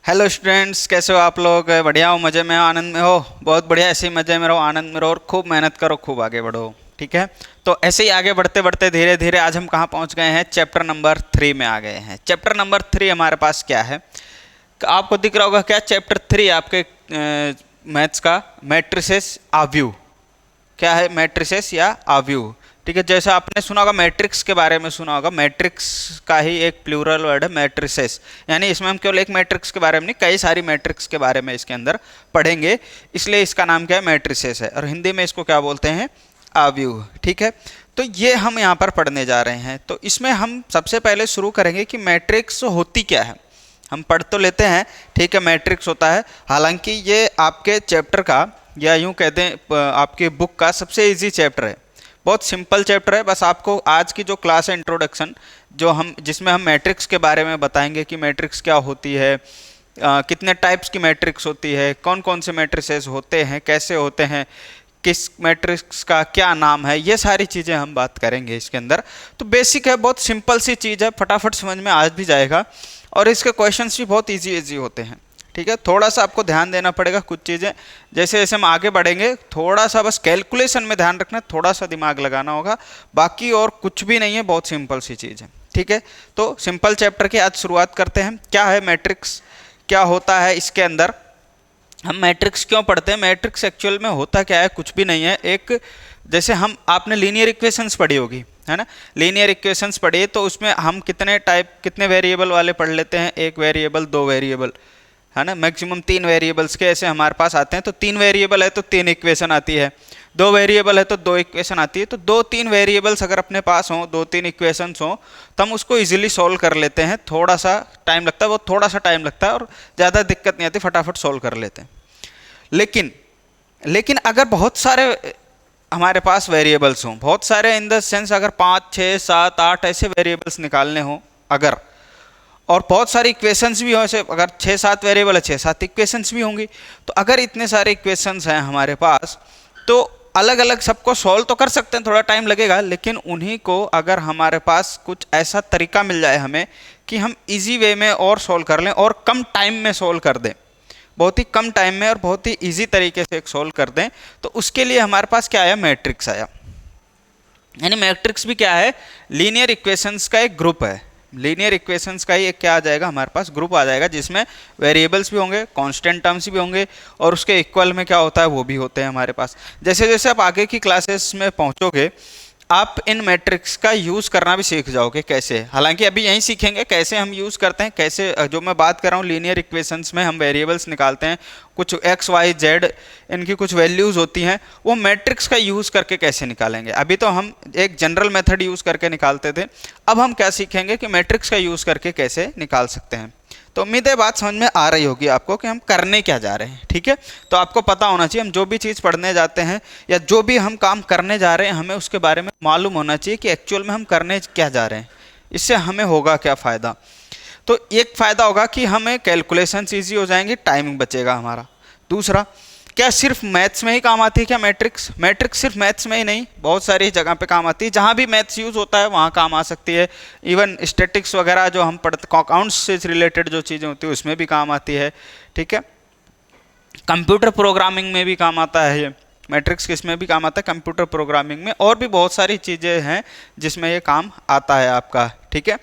Hello students, कैसे हो आप लोग? बढ़िया हो, मज़े में हो, आनंद में हो? बहुत बढ़िया, ऐसे ही मज़े में रहो, आनंद में रहो और खूब मेहनत करो, खूब आगे बढ़ो। ठीक है, तो ऐसे ही आगे बढ़ते बढ़ते धीरे धीरे आज हम कहाँ पहुँच गए हैं? चैप्टर नंबर 3 में आ गए हैं। चैप्टर नंबर 3 हमारे पास क्या है? आपको दिख रहा होगा क्या? चैप्टर 3 आपके मैथ्स का मैट्रिसेस आव्यूह। क्या है? मैट्रिसेस या आव्यूह। ठीक है, जैसा आपने सुना होगा, मैट्रिक्स के बारे में सुना होगा। मैट्रिक्स का ही एक प्लूरल वर्ड है मैट्रिसेस, यानी इसमें हम केवल एक मैट्रिक्स के बारे में नहीं, कई सारी मैट्रिक्स के बारे में इसके अंदर पढ़ेंगे, इसलिए इसका नाम क्या है? मैट्रिसेस है, और हिंदी में इसको क्या बोलते हैं? आव्यूह। ठीक है, तो ये हम यहाँ पर पढ़ने जा रहे हैं। तो इसमें हम सबसे पहले शुरू करेंगे कि मैट्रिक्स होती क्या है। हम पढ़ तो लेते हैं, ठीक है, मैट्रिक्स होता है। हालांकि ये आपके चैप्टर का, या यूँ कहते हैं आपके बुक का सबसे इजी चैप्टर है, बहुत सिंपल चैप्टर है। बस आपको आज की जो क्लास है इंट्रोडक्शन, जिसमें हम मैट्रिक्स के बारे में बताएंगे कि मैट्रिक्स क्या होती है, कितने टाइप्स की मैट्रिक्स होती है, कौन कौन से मैट्रिसेस होते हैं, कैसे होते हैं, किस मैट्रिक्स का क्या नाम है, ये सारी चीज़ें हम बात करेंगे इसके अंदर। तो बेसिक है, बहुत सिंपल सी चीज़ है, फटाफट समझ में आज भी जाएगा, और इसके क्वेश्चंस भी बहुत इजी इजी होते हैं। ठीक है, थोड़ा सा आपको ध्यान देना पड़ेगा कुछ चीज़ें, जैसे जैसे हम आगे बढ़ेंगे थोड़ा सा बस कैलकुलेशन में ध्यान रखना, थोड़ा सा दिमाग लगाना होगा, बाकी और कुछ भी नहीं है, बहुत सिंपल सी चीज़ है। ठीक है, तो सिंपल चैप्टर की आज शुरुआत करते हैं। क्या है मैट्रिक्स, क्या होता है इसके अंदर, हम मैट्रिक्स क्यों पढ़ते हैं? मैट्रिक्स एक्चुअल में होता क्या है? कुछ भी नहीं है। एक, जैसे हम, आपने लीनियर इक्वेशंस पढ़ी होगी, है ना? लीनियर इक्वेशंस पढ़ी तो उसमें हम कितने वेरिएबल वाले पढ़ लेते हैं? एक वेरिएबल, दो वेरिएबल, है ना? मैक्सिमम 3 वेरिएबल्स के ऐसे हमारे पास आते हैं। तो 3 वेरिएबल है तो 3 इक्वेशन आती है, 2 वेरिएबल है तो 2 इक्वेशन आती है। तो 2-3 वेरिएबल्स अगर अपने पास हों, 2-3 इक्वेशंस हों, तो हम उसको इजीली सॉल्व कर लेते हैं। थोड़ा सा टाइम लगता है, वो थोड़ा सा टाइम लगता है, और ज़्यादा दिक्कत नहीं आती, फटाफट सॉल्व कर लेते हैं। लेकिन लेकिन अगर बहुत सारे हमारे पास वेरिएबल्स हों, बहुत सारे इन द सेंस, अगर 5, 6, 7, 8 ऐसे वेरिएबल्स निकालने हों अगर, और बहुत सारी इक्वेशंस भी हो, ऐसे अगर 6-7 वेरिएबल है, 6-7 इक्वेशंस भी होंगी। तो अगर इतने सारे इक्वेशंस हैं हमारे पास, तो अलग अलग सबको सॉल्व तो कर सकते हैं, थोड़ा टाइम लगेगा, लेकिन उन्हीं को अगर हमारे पास कुछ ऐसा तरीका मिल जाए हमें कि हम इजी वे में और सॉल्व कर लें और कम टाइम में सॉल्व कर दें, बहुत ही कम टाइम में और बहुत ही इजी तरीके से एक सॉल्व कर दें, तो उसके लिए हमारे पास क्या आया? मैट्रिक्स आया। यानी मैट्रिक्स भी क्या है? लीनियर इक्वेशंस का एक ग्रुप है। लीनियर इक्वेशंस का ही एक क्या आ जाएगा? हमारे पास ग्रुप आ जाएगा, जिसमें वेरिएबल्स भी होंगे, कांस्टेंट टर्म्स भी होंगे, और उसके इक्वल में क्या होता है वो भी होते हैं हमारे पास। जैसे जैसे आप आगे की क्लासेस में पहुंचोगे, आप इन मैट्रिक्स का यूज़ करना भी सीख जाओगे कैसे। हालांकि अभी यहीं सीखेंगे कैसे हम यूज़ करते हैं, कैसे जो मैं बात कर रहा हूँ लीनियर इक्वेशंस में हम वेरिएबल्स निकालते हैं, कुछ एक्स वाई जेड इनकी कुछ वैल्यूज़ होती हैं, वो मैट्रिक्स का यूज़ करके कैसे निकालेंगे। अभी तो हम एक जनरल मेथड यूज़ करके निकालते थे, अब हम क्या सीखेंगे कि मैट्रिक्स का यूज़ करके कैसे निकाल सकते हैं। तो उम्मीद है बात समझ में आ रही होगी आपको कि हम करने क्या जा रहे हैं। ठीक है, तो आपको पता होना चाहिए, हम जो भी चीज़ पढ़ने जाते हैं या जो भी हम काम करने जा रहे हैं, हमें उसके बारे में मालूम होना चाहिए कि एक्चुअल में हम करने क्या जा रहे हैं, इससे हमें होगा क्या फ़ायदा। तो एक फ़ायदा होगा कि हमें कैलकुलेशंस ईजी हो जाएंगी, टाइम बचेगा हमारा। दूसरा, क्या सिर्फ मैथ्स में ही काम आती है क्या मैट्रिक्स? मैट्रिक्स सिर्फ मैथ्स में ही नहीं, बहुत सारी जगह पे काम आती है, जहाँ भी मैथ्स यूज़ होता है वहाँ काम आ सकती है। इवन स्टैटिक्स वगैरह जो हम पढ़ते, अकाउंट्स से रिलेटेड जो चीज़ें होती है उसमें भी काम आती है। ठीक है, कंप्यूटर प्रोग्रामिंग में भी काम आता है ये मैट्रिक्स, किस में भी काम आता है? कंप्यूटर प्रोग्रामिंग में, और भी बहुत सारी चीज़ें हैं जिसमें ये काम आता है आपका। ठीक है,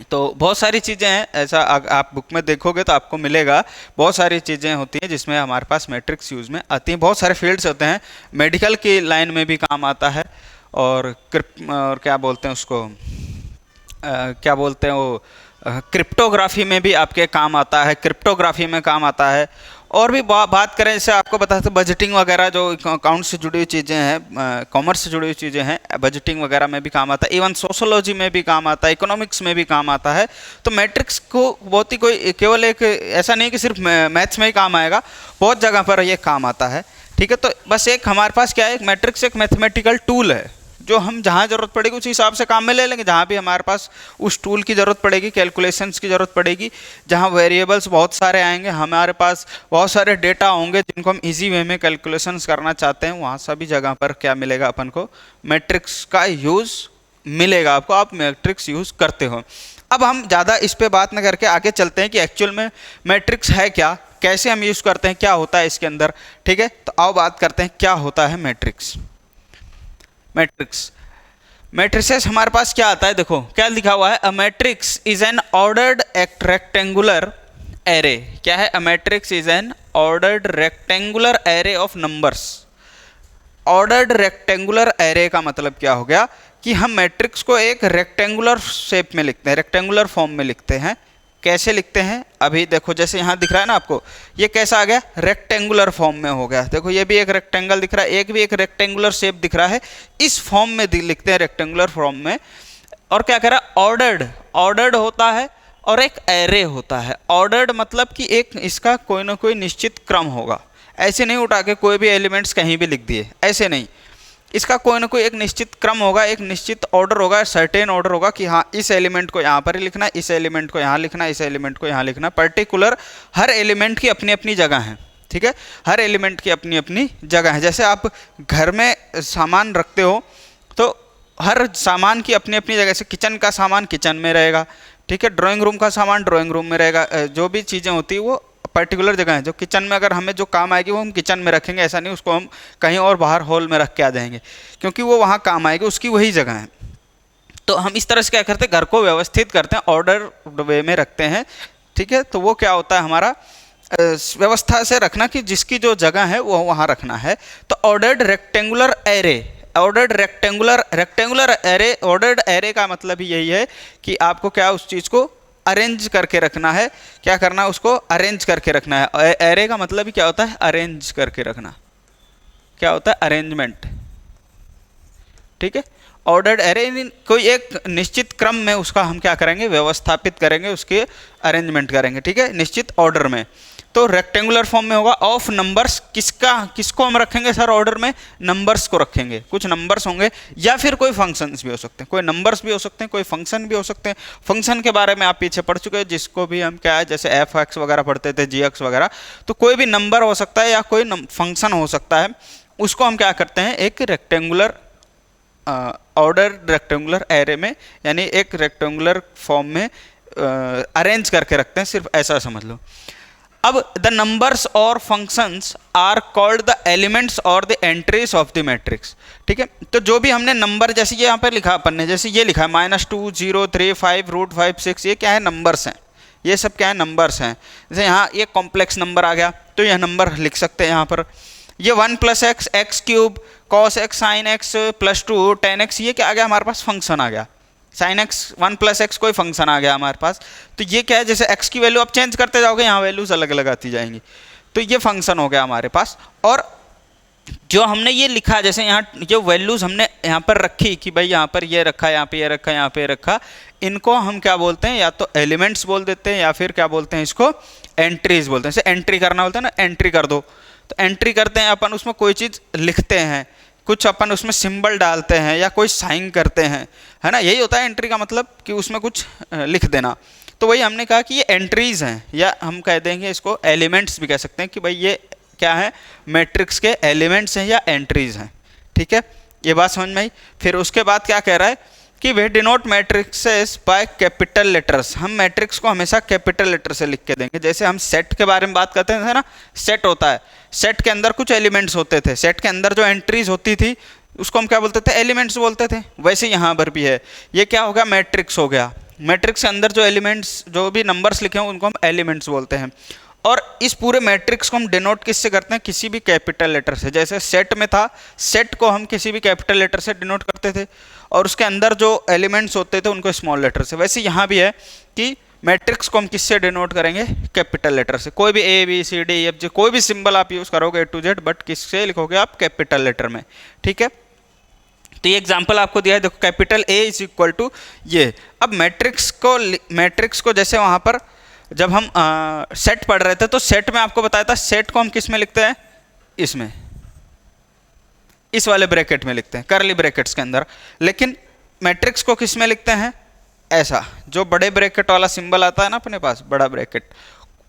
तो बहुत सारी चीज़ें हैं, ऐसा आप बुक में देखोगे तो आपको मिलेगा, बहुत सारी चीज़ें होती हैं जिसमें हमारे पास मैट्रिक्स यूज़ में आती हैं। बहुत सारे फील्ड्स होते हैं, मेडिकल की लाइन में भी काम आता है, और क्या बोलते हैं उसको, क्या बोलते हैं वो, क्रिप्टोग्राफी में भी आपके काम आता है, क्रिप्टोग्राफी में काम आता है। और भी बात करें, जैसे आपको बताते बजटिंग वगैरह, जो अकाउंट से जुड़ी हुई चीज़ें हैं, कॉमर्स से जुड़ी हुई चीज़ें हैं, बजटिंग वगैरह में भी काम आता है। इवन सोशोलॉजी में भी काम आता है, इकोनॉमिक्स में भी काम आता है। तो मैट्रिक्स को बहुत ही, कोई केवल एक ऐसा नहीं कि सिर्फ मैथ्स में ही काम आएगा, बहुत जगह पर ये काम आता है। ठीक है, तो बस एक हमारे पास क्या है, एक मैट्रिक्स एक मैथमेटिकल टूल है, जो हम जहाँ ज़रूरत पड़ेगी उस हिसाब से काम में ले लेंगे। जहाँ भी हमारे पास उस टूल की ज़रूरत पड़ेगी, कैलकुलेशंस की ज़रूरत पड़ेगी, जहाँ वेरिएबल्स बहुत सारे आएंगे, हमारे पास बहुत सारे डेटा होंगे जिनको हम इजी वे में कैलकुलेशंस करना चाहते हैं, वहाँ सभी जगह पर क्या मिलेगा अपन को? मैट्रिक्स का यूज़ मिलेगा आपको, आप मैट्रिक्स यूज़ करते हो। अब हम ज़्यादा इस पे बात न करके आगे चलते हैं कि एक्चुअल में मैट्रिक्स है क्या, कैसे हम यूज़ करते हैं, क्या होता है इसके अंदर। ठीक है, तो आओ बात करते हैं क्या होता है मैट्रिक्स। मैट्रिसेस हमारे पास क्या आता है, देखो क्या लिखा हुआ है, अ matrix is N ordered rectangular array. क्या है, अ matrix is N ordered rectangular array of numbers. Ordered rectangular array का मतलब क्या हो गया कि हम मैट्रिक्स को एक रेक्टेंगुलर शेप में लिखते हैं, रेक्टेंगुलर फॉर्म में लिखते हैं। कैसे लिखते हैं, अभी देखो जैसे यहाँ दिख रहा है ना आपको, ये कैसा आ गया, रेक्टेंगुलर फॉर्म में हो गया। देखो ये भी एक रेक्टेंगल दिख रहा है, एक भी एक रेक्टेंगुलर शेप दिख रहा है, इस फॉर्म में लिखते हैं, रेक्टेंगुलर फॉर्म में। और क्या कह रहा है, ऑर्डर्ड होता है और एक एरे होता है। ऑर्डर्ड मतलब कि एक इसका कोई ना कोई निश्चित क्रम होगा, ऐसे नहीं उठा के कोई भी एलिमेंट्स कहीं भी लिख दिए, ऐसे नहीं, इसका कोई ना कोई एक निश्चित क्रम होगा, एक निश्चित ऑर्डर होगा, सर्टेन ऑर्डर होगा कि हाँ इस एलिमेंट को यहाँ पर ही लिखना, इस एलिमेंट को यहाँ लिखना, इस एलिमेंट को यहाँ लिखना। पर्टिकुलर हर एलिमेंट की अपनी अपनी जगह है। ठीक है, हर एलिमेंट की अपनी अपनी जगह है। जैसे आप घर में सामान रखते हो तो हर सामान की अपनी अपनी जगह, से किचन का सामान किचन में रहेगा, ठीक है, ड्राइंग रूम का सामान ड्राइंग रूम में रहेगा। जो भी चीज़ें होती है वो पर्टिकुलर जगह है। जो किचन में अगर हमें जो काम आएगी वो हम किचन में रखेंगे, ऐसा नहीं उसको हम कहीं और बाहर हॉल में रख के आ जाएंगे, क्योंकि वो वहाँ काम आएगी, उसकी वही जगह है। तो हम इस तरह से क्या करते हैं, घर को व्यवस्थित करते हैं, ऑर्डर वे में रखते हैं। ठीक है, तो वो क्या होता है हमारा व्यवस्था से रखना कि जिसकी जो जगह है वो वहाँ रखना है। तो ordered rectangular array, ordered rectangular array, ordered array का मतलब ही यही है कि आपको क्या उस चीज़ को अरेंज करके रखना है। क्या करना है, उसको अरेंज करके रखना है। एरे का मतलब ही क्या होता है, अरेंज करके रखना। क्या होता है, अरेंजमेंट। ठीक है, ऑर्डर्ड एरे कोई एक निश्चित क्रम में उसका हम क्या करेंगे, व्यवस्थापित करेंगे, उसके अरेंजमेंट करेंगे। ठीक है, निश्चित ऑर्डर में। तो रेक्टेंगुलर फॉर्म में होगा ऑफ नंबर्स। किसको हम रखेंगे सर ऑर्डर में, नंबर्स को रखेंगे। कुछ नंबर्स होंगे या फिर कोई फंक्शंस भी हो सकते हैं, कोई नंबर्स भी हो सकते हैं, कोई फंक्शन भी हो सकते हैं। फंक्शन के बारे में आप पीछे पढ़ चुके हैं, जिसको भी हम क्या है, जैसे एफ एक्स वगैरह पढ़ते थे, जी एक्स वगैरह। तो कोई भी नंबर हो सकता है या कोई फंक्शन हो सकता है, उसको हम क्या करते हैं, एक रेक्टेंगुलर ऑर्डर रेक्टेंगुलर एरे में, यानी एक रेक्टेंगुलर फॉर्म में अरेंज करके रखते हैं। सिर्फ ऐसा समझ लो। अब द नंबर्स और functions are called the elements और the entries of the matrix. ठीक है, तो जो भी हमने नंबर, जैसे ये यहाँ पर लिखा अपन ने, जैसे ये लिखा है -2 0 3 5 √5 6, ये क्या है, नंबर्स हैं। ये सब क्या है, नंबर्स हैं। जैसे यहाँ ये कॉम्प्लेक्स नंबर आ गया तो यह नंबर लिख सकते हैं यहाँ पर। ये 1 + x x³ cos x sin x +2 tan x, ये क्या आ गया हमारे पास, फंक्शन आ गया। sin x 1 + x कोई फंक्शन आ गया हमारे पास। तो ये क्या है, जैसे x की वैल्यू आप चेंज करते जाओगे, यहाँ वैल्यूज अलग अलग आती जाएंगी। तो ये फंक्शन हो गया हमारे पास। और जो हमने ये लिखा, जैसे यहाँ जो वैल्यूज हमने यहाँ पर रखी कि भाई यहाँ पर ये रखा, यहाँ पे ये रखा, यहाँ पे रखा, इनको हम क्या बोलते हैं, या तो एलिमेंट्स बोल देते हैं या फिर क्या बोलते हैं, इसको एंट्रीज बोलते हैं। जैसे एंट्री करना बोलते हैं ना, एंट्री कर दो, तो एंट्री करते हैं अपन, उसमें कोई चीज़ लिखते हैं, कुछ अपन उसमें सिंबल डालते हैं या कोई साइन करते हैं, है ना। यही होता है एंट्री का मतलब, कि उसमें कुछ लिख देना। तो वही हमने कहा कि ये एंट्रीज हैं, या हम कह देंगे इसको एलिमेंट्स भी कह सकते हैं, कि भाई ये क्या है, मैट्रिक्स के एलिमेंट्स हैं या एंट्रीज हैं। ठीक है, ये बात समझ में आई। फिर उसके बाद क्या कह रहा है कि we denote matrices by capital letters. हम मैट्रिक्स को हमेशा कैपिटल लेटर से लिख के देंगे। जैसे हम सेट के बारे में बात करते हैं ना, सेट होता है, सेट के अंदर कुछ एलिमेंट्स होते थे, सेट के अंदर जो एंट्रीज होती थी उसको हम क्या बोलते थे, एलिमेंट्स बोलते थे। वैसे यहाँ पर भी है, ये क्या हो गया, मैट्रिक्स हो गया। मैट्रिक्स के अंदर जो एलिमेंट्स, जो भी नंबर्स लिखे हों उनको हम एलिमेंट्स बोलते हैं। और इस पूरे मैट्रिक्स को हम डिनोट किससे करते हैं, किसी भी कैपिटल लेटर से। जैसे सेट में था, सेट को हम किसी भी कैपिटल लेटर से डिनोट करते थे, और उसके अंदर जो एलिमेंट्स होते थे उनको स्मॉल लेटर से। वैसे यहाँ भी है कि मैट्रिक्स को हम किससे डिनोट करेंगे, कैपिटल लेटर से। कोई भी A B C D E F G कोई भी सिंबल आप यूज़ करोगे A to Z, बट किससे लिखोगे आप, कैपिटल लेटर में। ठीक है, तो ये एग्जाम्पल आपको दिया है, देखो कैपिटल A = ये। अब मैट्रिक्स को जैसे वहाँ पर जब हम सेट पढ़ रहे थे, तो सेट में आपको बताया था, सेट को हम किस में लिखते हैं, इसमें, इस वाले ब्रैकेट में लिखते हैं, करली ब्रैकेट्स के अंदर। लेकिन मैट्रिक्स को किस में लिखते हैं, ऐसा, जो बड़े ब्रैकेट वाला सिंबल आता है ना अपने पास, बड़ा ब्रैकेट,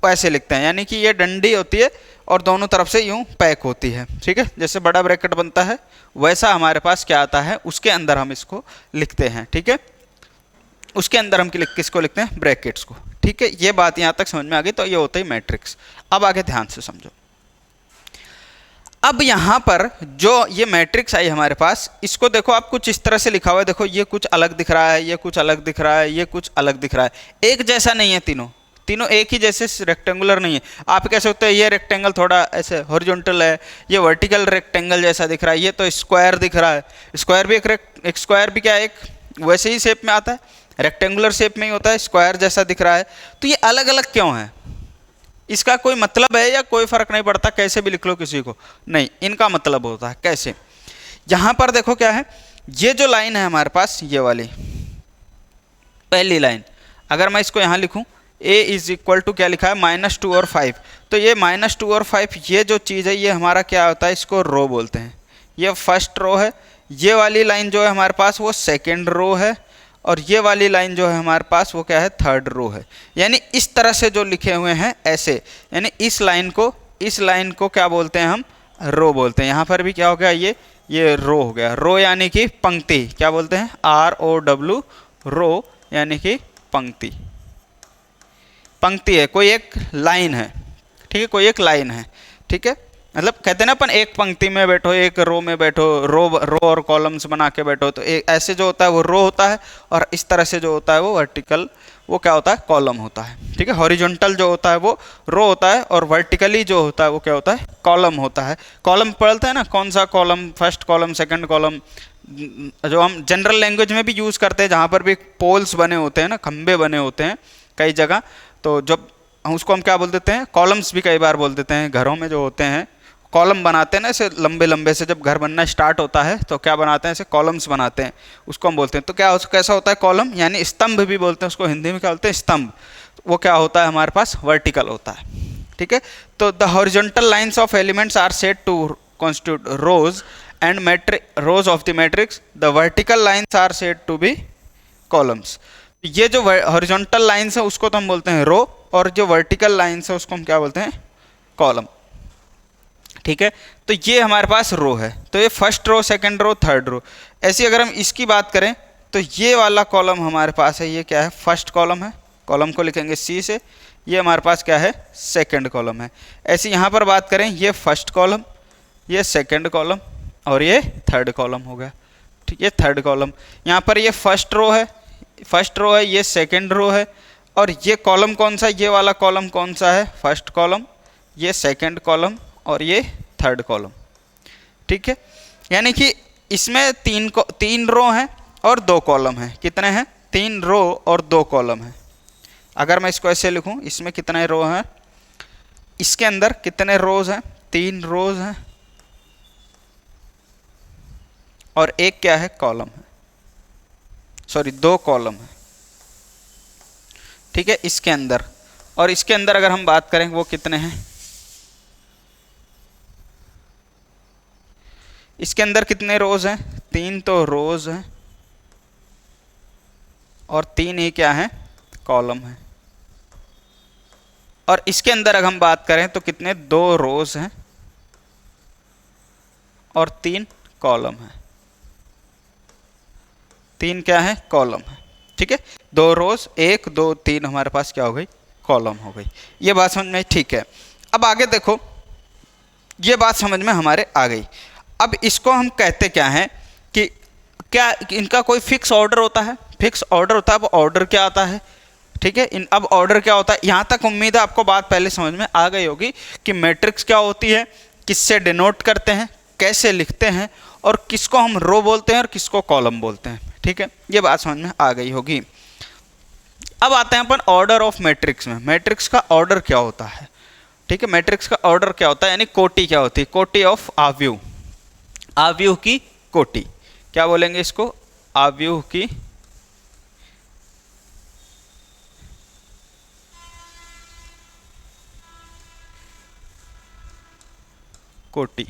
ऐसे लिखते हैं। यानी कि ये डंडी होती है और दोनों तरफ से यूं पैक होती है। ठीक है, जैसे बड़ा ब्रैकेट बनता है वैसा हमारे पास क्या आता है, उसके अंदर हम इसको लिखते हैं। ठीक है, उसके अंदर हम किसको लिखते हैं, ब्रैकेट्स को। ठीक है, ये बात यहाँ तक समझ में आ गई। तो ये होता है मैट्रिक्स। अब आगे ध्यान से समझो। अब यहाँ पर जो ये मैट्रिक्स आई हमारे पास, इसको देखो आप कुछ इस तरह से लिखा हुआ है। देखो ये कुछ अलग दिख रहा है, ये कुछ अलग दिख रहा है, ये कुछ अलग दिख रहा है। एक जैसा नहीं है, तीनों एक ही जैसे रेक्टेंगुलर नहीं है। आप कैसे होते हैं, ये रेक्टेंगल थोड़ा ऐसे हॉरिजॉन्टल है, ये वर्टिकल रेक्टेंगल जैसा दिख रहा है, ये तो स्क्वायर दिख रहा है। स्क्वायर भी एक स्क्वायर भी क्या है, एक वैसे ही शेप में आता है, रेक्टेंगुलर शेप में ही होता है, स्क्वायर जैसा दिख रहा है। तो ये अलग अलग क्यों है, इसका कोई मतलब है या कोई फर्क नहीं पड़ता, कैसे भी लिख लो किसी को, नहीं, इनका मतलब होता है। कैसे, यहां पर देखो क्या है, ये जो लाइन है हमारे पास, ये वाली पहली लाइन, अगर मैं इसको यहां लिखूं, a इज इक्वल टू क्या लिखा है, -2 और 5, तो ये -2 और 5 ये जो चीज़ है, ये हमारा क्या होता है, इसको रो बोलते हैं। ये फर्स्ट रो है, ये वाली लाइन जो है हमारे पास वो सेकेंड रो है, और ये वाली लाइन जो है हमारे पास वो क्या है, थर्ड रो है। यानी इस तरह से जो लिखे हुए हैं ऐसे, यानी इस लाइन को क्या बोलते हैं हम, रो बोलते हैं। यहाँ पर भी क्या हो गया, ये रो हो गया। रो यानी कि पंक्ति, क्या बोलते हैं, ROW, रो यानी कि पंक्ति। पंक्ति है, कोई एक लाइन है, ठीक है, कोई एक लाइन है, ठीक है। मतलब कहते हैं ना अपन, एक पंक्ति में बैठो, एक रो में बैठो, रो और कॉलम्स बना के बैठो, तो एक ऐसे जो होता है वो रो होता है, और इस तरह से जो होता है वो वर्टिकल, वो क्या होता है, कॉलम होता है। ठीक है, हॉरिजॉन्टल जो होता है वो रो होता है, और वर्टिकली जो होता है वो क्या होता है, कॉलम होता है। कॉलम पढ़ते हैं ना, कौन सा column, first column, second column, जो हम जनरल लैंग्वेज में भी यूज़ करते हैं, जहाँ पर भी पोल्स बने होते हैं ना, खंबे बने होते हैं कई जगह, तो जब उसको हम क्या बोल देते हैं, कॉलम्स भी कई बार बोल देते हैं। घरों में जो होते हैं कॉलम बनाते हैं ना, ऐसे लंबे लंबे से, जब घर बनना स्टार्ट होता है तो क्या बनाते हैं, ऐसे कॉलम्स बनाते हैं, उसको हम बोलते हैं। तो क्या कैसा होता है कॉलम, यानी स्तंभ भी बोलते हैं उसको, हिंदी में क्या बोलते हैं, स्तंभ। वो क्या होता है हमारे पास, वर्टिकल होता है। ठीक है, तो the horizontal lines of elements are said to constitute rows and rows of the matrix, the vertical lines are said to be columns. ये जो हॉरिजॉन्टल लाइंस है उसको तो हम बोलते हैं रो, और जो वर्टिकल लाइंस है उसको हम क्या बोलते हैं, कॉलम। ठीक है, तो ये हमारे पास रो है, तो ये first row, second row, third row. ऐसी अगर हम इसकी बात करें तो ये वाला कॉलम हमारे पास है, ये क्या है, फर्स्ट कॉलम है, कॉलम को लिखेंगे C से, ये हमारे पास क्या है, सेकंड कॉलम है। ऐसे यहाँ पर बात करें, ये फर्स्ट कॉलम, ये सेकंड कॉलम, और ये थर्ड कॉलम हो गया। ठीक है, थर्ड कॉलम। यहाँ पर ये फर्स्ट रो है, ये सेकंड रो है, और ये कॉलम कौन सा, ये वाला कॉलम कौन सा है, फर्स्ट कॉलम, ये सेकंड कॉलम, और ये थर्ड कॉलम। ठीक है, यानी कि इसमें तीन रो हैं और 2 कॉलम हैं। कितने हैं, 3 रो और 2 कॉलम हैं। अगर मैं इसको ऐसे लिखूं, इसमें कितने रो हैं, इसके अंदर कितने रोज हैं, 3 रोज हैं, और एक क्या है, कॉलम है, सॉरी 2 कॉलम है। ठीक है, इसके अंदर, और इसके अंदर अगर हम बात करें वो कितने हैं, इसके अंदर कितने रोज हैं, 3 तो रोज हैं, और 3 ही क्या है, कॉलम है। और इसके अंदर अगर हम बात करें तो कितने, 2 रोज हैं और 3 कॉलम है। 3 क्या है, कॉलम है। ठीक है, 2 रोज, 1 2 3 हमारे पास क्या हो गई, कॉलम हो गई। ये बात समझ में, ठीक है। अब आगे देखो, ये बात समझ में हमारे आ गई। अब इसको हम कहते क्या हैं कि क्या इनका कोई फिक्स ऑर्डर होता है, फिक्स ऑर्डर होता है। अब ऑर्डर क्या आता है, ठीक है, अब ऑर्डर क्या होता है, यहाँ तक उम्मीद है आपको बात पहले समझ में आ गई होगी कि मैट्रिक्स क्या होती है, किससे डिनोट करते हैं, कैसे लिखते हैं, और किसको हम रो बोलते हैं और किसको कॉलम बोलते हैं। ठीक है, ये बात समझ में आ गई होगी। अब आते हैं अपन ऑर्डर ऑफ मैट्रिक्स में। मैट्रिक्स का ऑर्डर क्या होता है, ठीक है, मैट्रिक्स का ऑर्डर क्या होता है, यानी कोटि क्या होती है, कोटि ऑफ आव्यूह, आव्यूह की कोटि। क्या बोलेंगे इसको, आव्यूह की कोटि।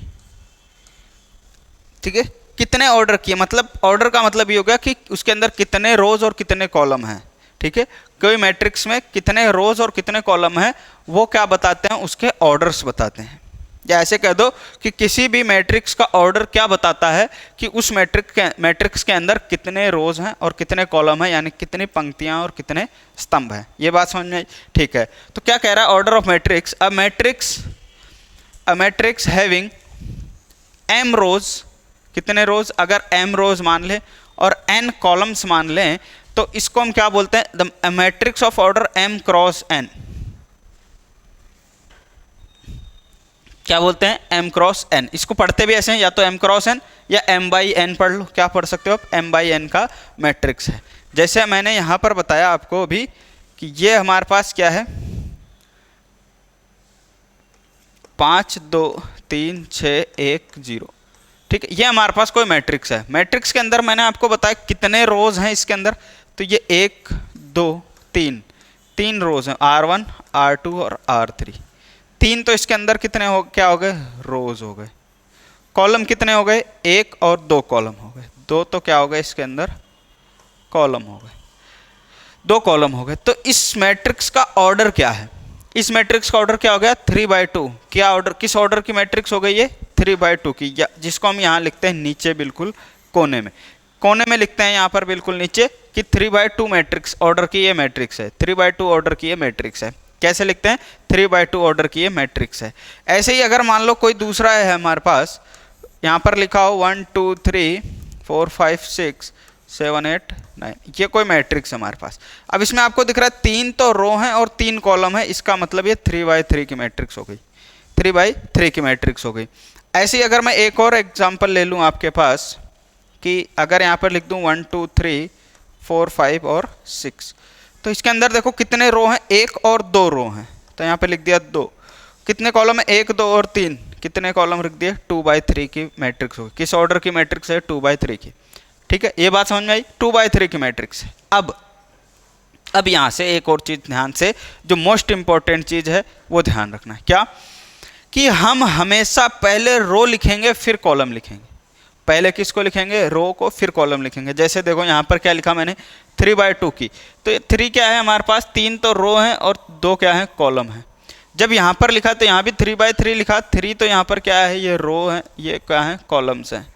ठीक है, कितने ऑर्डर किए, मतलब ऑर्डर का मतलब ये हो गया कि उसके अंदर कितने रोज और कितने कॉलम हैं। ठीक है, कोई मैट्रिक्स में कितने रोज और कितने कॉलम हैं वो क्या बताते हैं, उसके ऑर्डर्स बताते हैं। या ऐसे कह दो कि किसी भी मैट्रिक्स का ऑर्डर क्या बताता है कि उस मैट्रिक्स के अंदर कितने रोज हैं और कितने कॉलम हैं, यानी कितनी पंक्तियां और कितने स्तंभ हैं। ये बात समझ में आई? ठीक है, तो क्या कह रहा है order of matrix, a matrix having m रोज, कितने रोज, अगर m रोज मान लें और n कॉलम्स मान लें तो इसको हम क्या बोलते हैं, the matrix of order m cross n। क्या बोलते हैं, m क्रॉस n। इसको पढ़ते भी ऐसे हैं, या तो m क्रॉस n या m बाई n पढ़ लो, क्या पढ़ सकते हो आप, m बाई n का मैट्रिक्स है। जैसे मैंने यहां पर बताया आपको अभी कि ये हमारे पास क्या है, 5 2 3 6 1 0, ठीक है, ये हमारे पास कोई मैट्रिक्स है। मैट्रिक्स के अंदर मैंने आपको बताया कितने रोज हैं इसके अंदर, तो ये 1 2 3 3 रोज हैं, R1 R2 और R3। 3 तो इसके अंदर कितने हो, क्या हो गए, रोज हो गए। कॉलम कितने हो गए, 1 और 2 कॉलम हो गए। 2 तो क्या हो गए इसके अंदर, कॉलम हो गए, 2 कॉलम हो गए। तो इस मैट्रिक्स का ऑर्डर क्या है, इस मैट्रिक्स का ऑर्डर क्या हो गया, 3/2। क्या ऑर्डर, किस ऑर्डर की मैट्रिक्स हो गई ये, 3/2 की, जिसको हम यहाँ लिखते हैं नीचे बिल्कुल कोने में लिखते हैं यहाँ पर बिल्कुल नीचे कि 3/2 मैट्रिक्स ऑर्डर की ये मैट्रिक्स है, 3/2 ऑर्डर की ये मैट्रिक्स है। कैसे लिखते हैं, 3/2 ऑर्डर की ये मैट्रिक्स है। ऐसे ही अगर मान लो कोई दूसरा है हमारे पास, यहाँ पर लिखा हो 1 2 3 4 5 6 7 8 9, ये कोई मैट्रिक्स है हमारे पास। अब इसमें आपको दिख रहा है 3 तो रो हैं और 3 कॉलम है, इसका मतलब ये 3/3 की मैट्रिक्स हो गई, 3/3 की मैट्रिक्स हो गई। ऐसे ही अगर मैं एक और एग्जांपल ले लूँ आपके पास कि अगर यहाँ पर लिख दूँ 1 2 3 4 5 और 6, तो इसके अंदर देखो कितने रो हैं, 1 और 2 रो हैं, तो यहाँ पे लिख दिया 2। कितने कॉलम है, 1 2 और 3, कितने कॉलम लिख दिए, 2/3 की मैट्रिक्स होगी। किस ऑर्डर की मैट्रिक्स है, 2/3 की। ठीक है, ये बात समझ में आई, 2/3 की मैट्रिक्स है। अब यहाँ से एक और चीज ध्यान से, जो मोस्ट इंपॉर्टेंट चीज है वो ध्यान रखना है, क्या कि हम हमेशा पहले रो लिखेंगे फिर कॉलम लिखेंगे। पहले किसको लिखेंगे, रो को, फिर कॉलम लिखेंगे। जैसे देखो यहाँ पर क्या लिखा मैंने, 3/2 की, तो ये 3 क्या है हमारे पास, 3 तो रो है और 2 क्या है, कॉलम है। जब यहाँ पर लिखा तो यहाँ भी 3/3 लिखा, 3 तो यहाँ पर क्या है, ये रो है, ये क्या है, कॉलम्स हैं।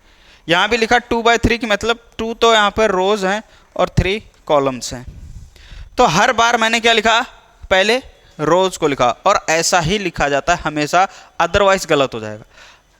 यहाँ भी लिखा 2/3 की, मतलब 2 तो यहाँ पर रोज हैं और 3 कॉलम्स हैं। तो हर बार मैंने क्या लिखा, पहले रोज को लिखा, और ऐसा ही लिखा जाता है हमेशा, अदरवाइज गलत हो जाएगा।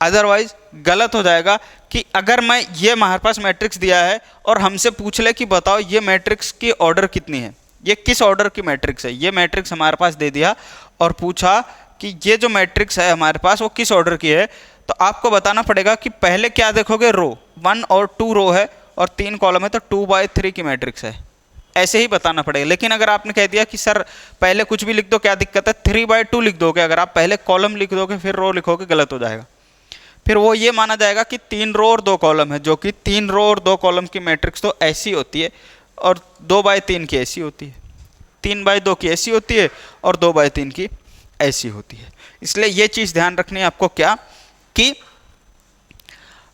अदरवाइज गलत हो जाएगा कि अगर मैं, ये हमारे पास मैट्रिक्स दिया है और हमसे पूछ ले कि बताओ ये मैट्रिक्स की ऑर्डर कितनी है, ये किस ऑर्डर की मैट्रिक्स है, ये मैट्रिक्स हमारे पास दे दिया और पूछा कि ये जो मैट्रिक्स है हमारे पास वो किस ऑर्डर की है, तो आपको बताना पड़ेगा कि पहले क्या देखोगे, रो 1 और 2 रो है और 3 कॉलम है, तो 2/3 की मैट्रिक्स है, ऐसे ही बताना पड़ेगा। लेकिन अगर आपने कह दिया कि सर पहले कुछ भी लिख दो, क्या दिक्कत है, 3/2 लिख दोगे, अगर आप पहले कॉलम लिख दोगे फिर रो लिखोगे, गलत हो जाएगा। फिर वो ये माना जाएगा कि 3 रो और 2 कॉलम है, जो कि 3 रो और 2 कॉलम की मैट्रिक्स तो ऐसी होती है और 2/3 की ऐसी होती है, 3/2 की ऐसी होती है और 2/3 की ऐसी होती है। इसलिए ये चीज़ ध्यान रखनी है आपको, क्या कि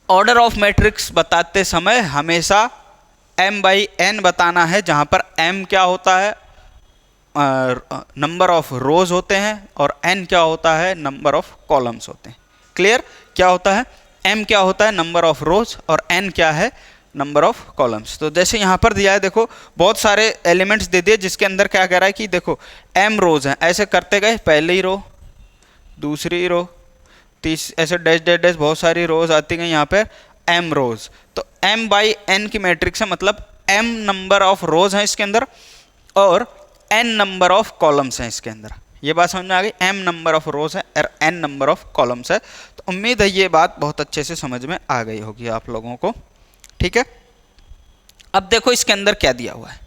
ऑर्डर ऑफ मैट्रिक्स बताते समय हमेशा m/n बताना है, जहाँ पर m क्या होता है, नंबर ऑफ रोज होते हैं, और n क्या होता है, नंबर ऑफ कॉलम्स होते हैं। क्लियर, क्या होता है, m क्या होता है, नंबर ऑफ रोज, और n क्या है, नंबर ऑफ कॉलम्स। तो जैसे यहाँ पर दिया है, देखो बहुत सारे एलिमेंट्स दे दिए, जिसके अंदर क्या कह रहा है कि देखो m रोज हैं, ऐसे करते गए, पहली रो, दूसरी रो, ऐसे डैश डैश डैश बहुत सारी रोज आती गई, यहाँ पर m रोज। तो m/n की मैट्रिक्स है, मतलब m नंबर ऑफ रोज हैं इसके अंदर और n नंबर ऑफ कॉलम्स हैं इसके अंदर। ये बात समझ में आ गई, m नंबर ऑफ रोज है और n नंबर ऑफ कॉलम्स है। तो उम्मीद है ये बात बहुत अच्छे से समझ में आ गई होगी आप लोगों को। ठीक है, अब देखो इसके अंदर क्या दिया हुआ है।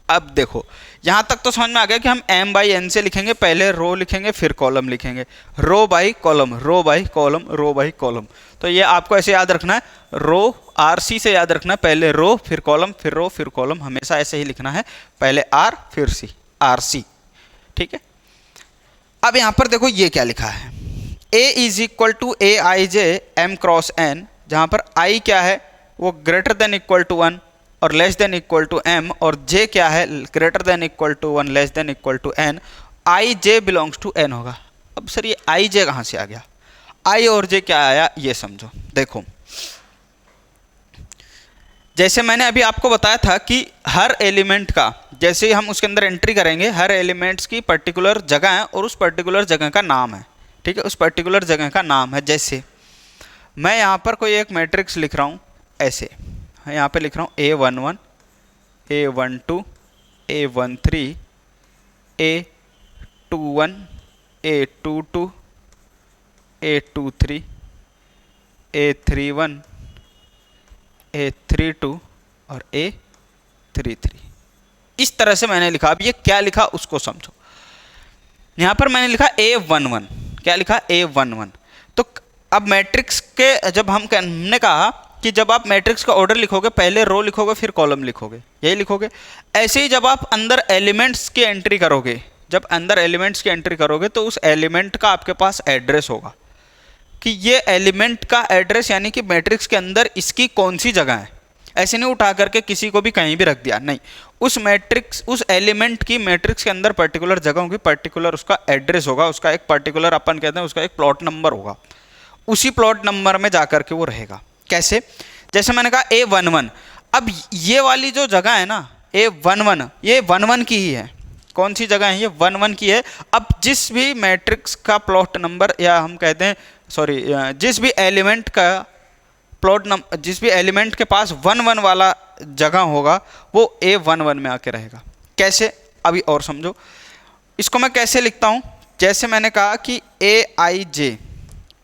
अब देखो यहाँ तक तो समझ में आ गया कि हम m/n से लिखेंगे, पहले रो लिखेंगे फिर कॉलम लिखेंगे, row by column, row by column, row by column. तो ये आपको ऐसे याद रखना है, रो RC से याद रखना है, पहले रो फिर कॉलम फिर रो फिर कॉलम, हमेशा ऐसे ही लिखना है, पहले R फिर C, RC। ठीक है, अब यहाँ पर देखो ये क्या लिखा है, A = Aij m cross n, जहाँ पर I क्या है वो ग्रेटर देन इक्वल टू 1 और less than equal to m, और j क्या है greater than equal to 1 less than equal to n, I j belongs to n होगा। अब सर ये I j कहाँ से आ गया, आई और जे क्या आया ये समझो। देखो जैसे मैंने अभी आपको बताया था कि हर एलिमेंट का जैसे ही हम उसके अंदर एंट्री करेंगे, हर एलिमेंट्स की पर्टिकुलर जगह है और उस पर्टिकुलर जगह का नाम है, ठीक है, उस पर्टिकुलर जगह का नाम है। जैसे मैं यहाँ पर कोई एक मैट्रिक्स लिख रहा हूँ ऐसे, यहाँ पे लिख रहा हूँ A11 A12 A13 A21 A22 A23 A31 A32 और A33। इस तरह से मैंने लिखा। अब ये क्या लिखा उसको समझो। यहाँ पर मैंने लिखा A11, क्या लिखा A11। तो अब मैट्रिक्स के जब हमने कहा कि जब आप मैट्रिक्स का ऑर्डर लिखोगे पहले रो लिखोगे फिर कॉलम लिखोगे, यही लिखोगे। ऐसे ही जब आप अंदर एलिमेंट्स की एंट्री करोगे, जब अंदर एलिमेंट्स की एंट्री करोगे तो उस एलिमेंट का आपके पास एड्रेस होगा कि ये एलिमेंट का एड्रेस, यानी कि मैट्रिक्स के अंदर इसकी कौन सी जगह है। ऐसे नहीं उठा करके किसी को भी कहीं भी रख दिया, नहीं, उस मैट्रिक्स उस एलिमेंट की मैट्रिक्स के अंदर पर्टिकुलर जगह होगी, पर्टिकुलर उसका एड्रेस होगा, उसका एक पर्टिकुलर अपन कहते हैं उसका एक प्लॉट नंबर होगा, उसी प्लॉट नंबर में जाकर के वो रहेगा। कैसे? जैसे मैंने कहा A11, अब ये वाली जो जगह है ना A11, ये 11 की ही है। कौन सी जगह है? ये 11 की है। अब जिस भी मैट्रिक्स का प्लॉट नंबर, या हम कहते हैं सॉरी, जिस भी एलिमेंट का प्लॉट नंबर, जिस भी एलिमेंट के पास 11 वाला जगह होगा वो A11 में आके रहेगा। कैसे? अभी और समझो। इसको मैं कैसे लिखता हूँ? जैसे मैंने कहा कि AIJ,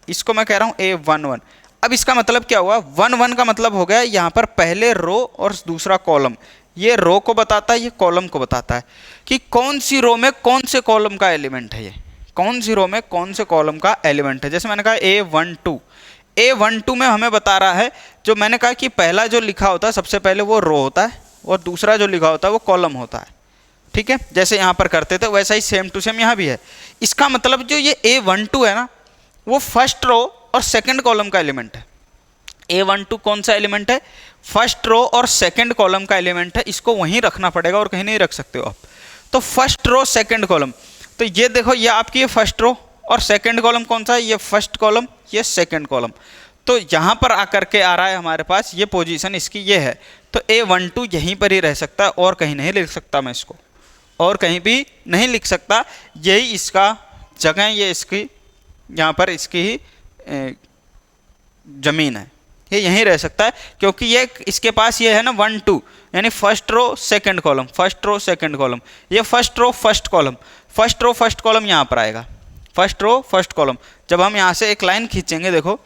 इसको मैं कह रहा हूँ A11। अब इसका मतलब क्या हुआ? 11 का मतलब हो गया यहाँ पर पहले रो और दूसरा कॉलम। ये रो को बताता है, ये कॉलम को बताता है कि कौन सी रो में कौन से कॉलम का एलिमेंट है, ये कौन सी रो में कौन से कॉलम का एलिमेंट है। जैसे मैंने कहा A12 में हमें बता रहा है, जो मैंने कहा कि पहला जो लिखा होता है सबसे पहले वो रो होता है और दूसरा जो लिखा होता है वो कॉलम होता है, ठीक है। जैसे यहाँ पर करते थे वैसा ही सेम टू सेम यहाँ भी है। इसका मतलब जो ये A12 है ना, वो फर्स्ट रो और सेकंड कॉलम का एलिमेंट है। A12 कौन सा एलिमेंट है? फर्स्ट रो और सेकंड कॉलम का एलिमेंट है। इसको वहीं रखना पड़ेगा और कहीं नहीं रख सकते हो आप। तो फर्स्ट रो सेकंड कॉलम, तो ये देखो ये आपकी ये फर्स्ट रो और सेकंड कॉलम कौन सा है? ये फर्स्ट कॉलम, ये सेकंड कॉलम। तो यहाँ पर आकर के आ रहा है हमारे पास, ये पोजीशन इसकी ये है। तो A12 यहीं पर ही रह सकता है और कहीं नहीं लिख सकता मैं इसको, और कहीं भी नहीं लिख सकता। यही इसका जगह, ये इसकी यहाँ पर इसकी ही जमीन है, ये यहीं रह सकता है क्योंकि ये इसके पास ये है ना 1 2, यानी first row second column, first row second column, ये first row first column, first row first column यहाँ पर आएगा, फर्स्ट रो फर्स्ट कॉलम। जब हम यहाँ से एक लाइन खींचेंगे, देखो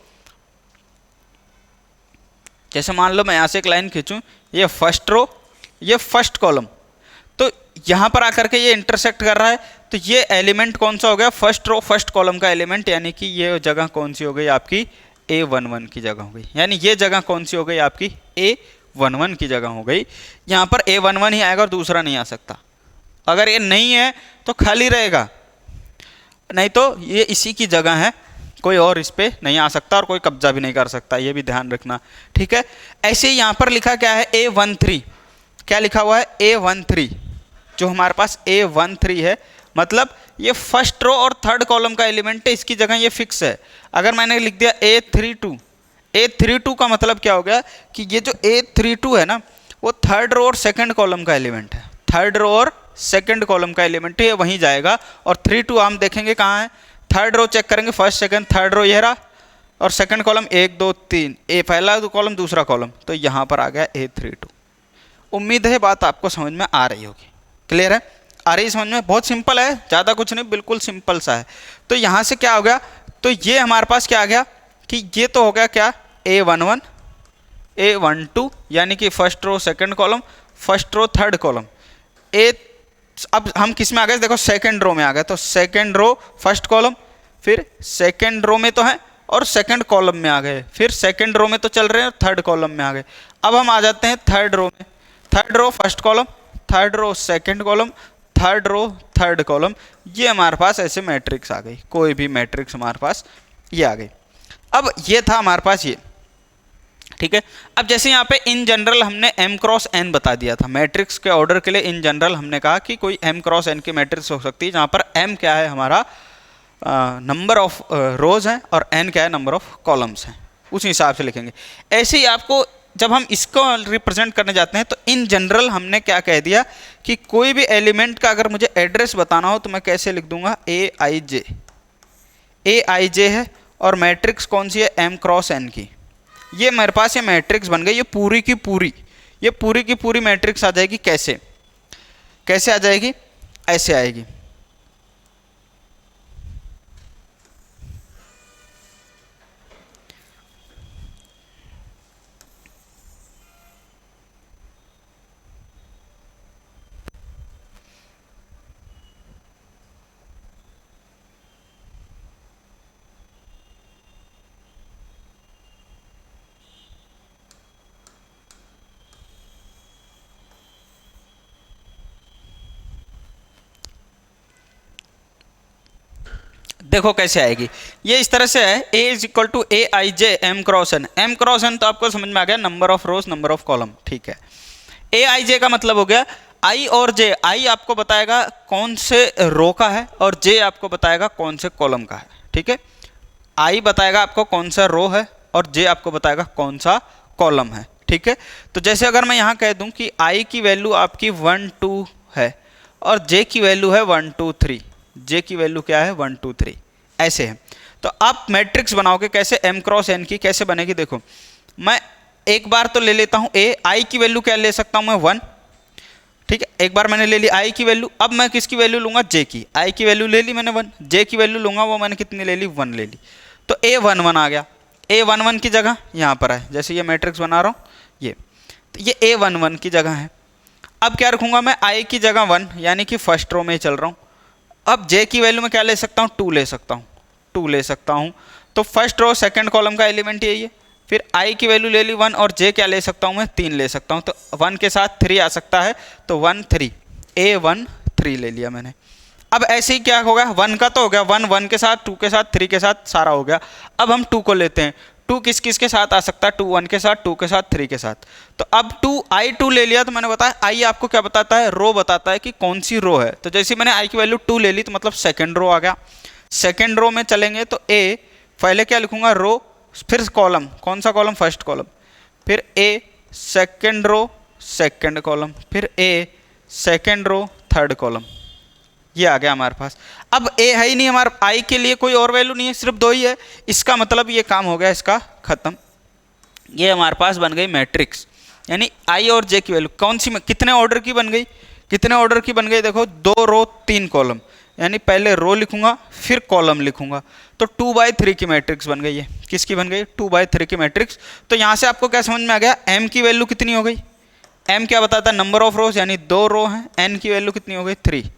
जैसे मान लो मैं यहाँ से एक लाइन खींचूँ, ये फर्स्ट रो ये फर्स्ट कॉलम, तो यहाँ पर आकर के ये इंटरसेक्ट कर रहा है। तो ये एलिमेंट कौन सा हो गया? फर्स्ट रो फर्स्ट कॉलम का एलिमेंट, यानी कि ये जगह कौन सी हो गई आपकी? A11 की जगह हो गई। यानी ये जगह कौन सी हो गई आपकी? A11 की जगह हो गई। यहाँ पर A11 ही आएगा और दूसरा नहीं आ सकता। अगर ये नहीं है तो खाली रहेगा, नहीं तो ये इसी की जगह है, कोई और इस पर नहीं आ सकता और कोई कब्जा भी नहीं कर सकता, ये भी ध्यान रखना, ठीक है। ऐसे ही यहाँ पर लिखा क्या है? A13, क्या लिखा हुआ है? A13, जो हमारे पास A13 है, मतलब ये फर्स्ट रो और थर्ड कॉलम का एलिमेंट है, इसकी जगह ये फिक्स है। अगर मैंने लिख दिया A32 का मतलब क्या हो गया कि ये जो A32 है ना, वो थर्ड रो और सेकंड कॉलम का एलिमेंट है, थर्ड रो और सेकंड कॉलम का एलिमेंट है, ये वहीं जाएगा। और 32 हम देखेंगे कहाँ है, थर्ड रो चेक करेंगे, फर्स्ट सेकंड थर्ड रो ये रहा, और सेकंड कॉलम 1 2 3, ए पहला कॉलम दूसरा कॉलम, तो यहाँ पर आ गया A32। उम्मीद है बात आपको समझ में आ रही होगी, क्लियर है? आ रही समझ में? बहुत सिंपल है, ज़्यादा कुछ नहीं, बिल्कुल सिंपल सा है। तो यहाँ से क्या हो गया? तो ये हमारे पास क्या आ गया कि ये तो हो गया क्या? A11 A12, यानी कि first row second column, first row third column. अब हम किस में आ गए? देखो सेकंड रो में आ गए, तो सेकंड रो फर्स्ट कॉलम, फिर सेकंड रो में तो है और सेकंड कॉलम में आ गए, फिर सेकंड रो में तो चल रहे हैं और थर्ड कॉलम में आ गए। अब हम आ जाते हैं थर्ड रो में, third row first column, third row second column, third row third column. ये हमारे पास ऐसे मैट्रिक्स आ गई, कोई भी मैट्रिक्स हमारे पास ये आ गई। अब ये था हमारे पास ये, ठीक है। अब जैसे यहाँ पे इन जनरल हमने m क्रॉस n बता दिया था, मैट्रिक्स के ऑर्डर के लिए इन जनरल हमने कहा कि कोई m क्रॉस n की मैट्रिक्स हो सकती है, जहाँ पर m क्या है हमारा? नंबर ऑफ रोज हैं और n क्या है, नंबर ऑफ कॉलम्स हैं, उस हिसाब से लिखेंगे। ऐसे ही आपको जब हम इसको रिप्रेजेंट करने जाते हैं तो इन जनरल हमने क्या कह दिया कि कोई भी एलिमेंट का अगर मुझे एड्रेस बताना हो तो मैं कैसे लिख दूंगा, ए आई जे है और मैट्रिक्स कौन सी है, m क्रॉस n की। ये मेरे पास ये मैट्रिक्स बन गई, ये पूरी की पूरी मैट्रिक्स आ जाएगी। कैसे आ जाएगी, ऐसे आएगी। देखो कैसे आएगी, ये इस तरह से है, a is equal to A I J M cross N तो आपको समझ में आ गया, number of rows number of column, ठीक है। ए आई जे का मतलब हो गया आई और जे, आई आपको बताएगा कौन से रो का है और जे आपको बताएगा कौन से कॉलम का है, ठीक है। आई बताएगा आपको कौन सा रो है और जे आपको बताएगा कौन सा कॉलम है, ठीक है। तो जैसे अगर मैं यहाँ कह दूँ कि आई की वैल्यू आपकी 1 2 है और जे की वैल्यू है 1 2 3, जे की वैल्यू क्या है 1 2 3, ऐसे है। तो आप मैट्रिक्स बनाओगे कैसे, m क्रॉस n की कैसे बनेगी, देखो मैं एक बार तो ले लेता हूँ a, आई की वैल्यू क्या ले सकता हूँ मैं 1, ठीक है। एक बार मैंने ले ली आई की वैल्यू, अब मैं किसकी वैल्यू लूंगा, j की। आई की वैल्यू ले ली मैंने 1, j की वैल्यू लूंगा, वो मैंने कितनी ले ली, 1 ले ली। तो a 1 1 आ गया, a 1 1 की जगह यहाँ पर है, जैसे ये मैट्रिक्स बना रहा हूँ ये, तो ये a 1 1 की जगह है। अब क्या रखूंगा मैं, i की जगह 1, यानी कि फर्स्ट रो में ही चल रहा हूँ। अब j की वैल्यू में क्या ले सकता हूँ, 2 ले सकता हूँ, तो फर्स्ट रो सेकंड कॉलम का एलिमेंट यही है। फिर i की वैल्यू ले ली 1 और j क्या ले सकता हूँ मैं, 3 ले सकता हूँ, तो 1 के साथ 3 आ सकता है, तो 1 3, a 1 3 ले लिया मैंने। अब ऐसे ही क्या होगा, 1 का तो हो गया, 1 1 के साथ, 2 के साथ, 3 के साथ, सारा हो गया। अब हम 2 को लेते हैं, 2 किस किस के साथ आ सकता है, 2 1 के साथ, 2 के साथ, 3 के साथ। तो अब 2 ले लिया, तो मैंने बताया आई आपको क्या बताता है, रो बताता है कि कौन सी रो है। तो जैसे मैंने आई की वैल्यू 2 ले ली तो मतलब सेकंड रो आ गया। सेकंड रो में चलेंगे तो ए, पहले क्या लिखूंगा, रो, फिर कॉलम, कौन सा कॉलम, फर्स्ट कॉलम, फिर ए सेकंड रो सेकंड कॉलम, फिर ए सेकंड रो थर्ड कॉलम, ये आ गया हमारे पास। अब ए है ही नहीं हमारे, आई के लिए कोई और वैल्यू नहीं है, सिर्फ 2 ही है, इसका मतलब ये काम हो गया इसका खत्म। ये हमारे पास बन गई मैट्रिक्स, यानी आई और जे की वैल्यू कौन सी, कितने ऑर्डर की बन गई, देखो 2 रो 3 कॉलम, यानी पहले रो लिखूंगा फिर कॉलम लिखूंगा, तो 2/3 की मैट्रिक्स बन गई है। किसकी बन गई, 2/3 की मैट्रिक्स। तो यहाँ से आपको क्या समझ में आ गया, m की वैल्यू कितनी हो गई, m क्या बताता है, नंबर ऑफ रोज, यानी 2 रो हैं, n की वैल्यू कितनी हो गई, 3।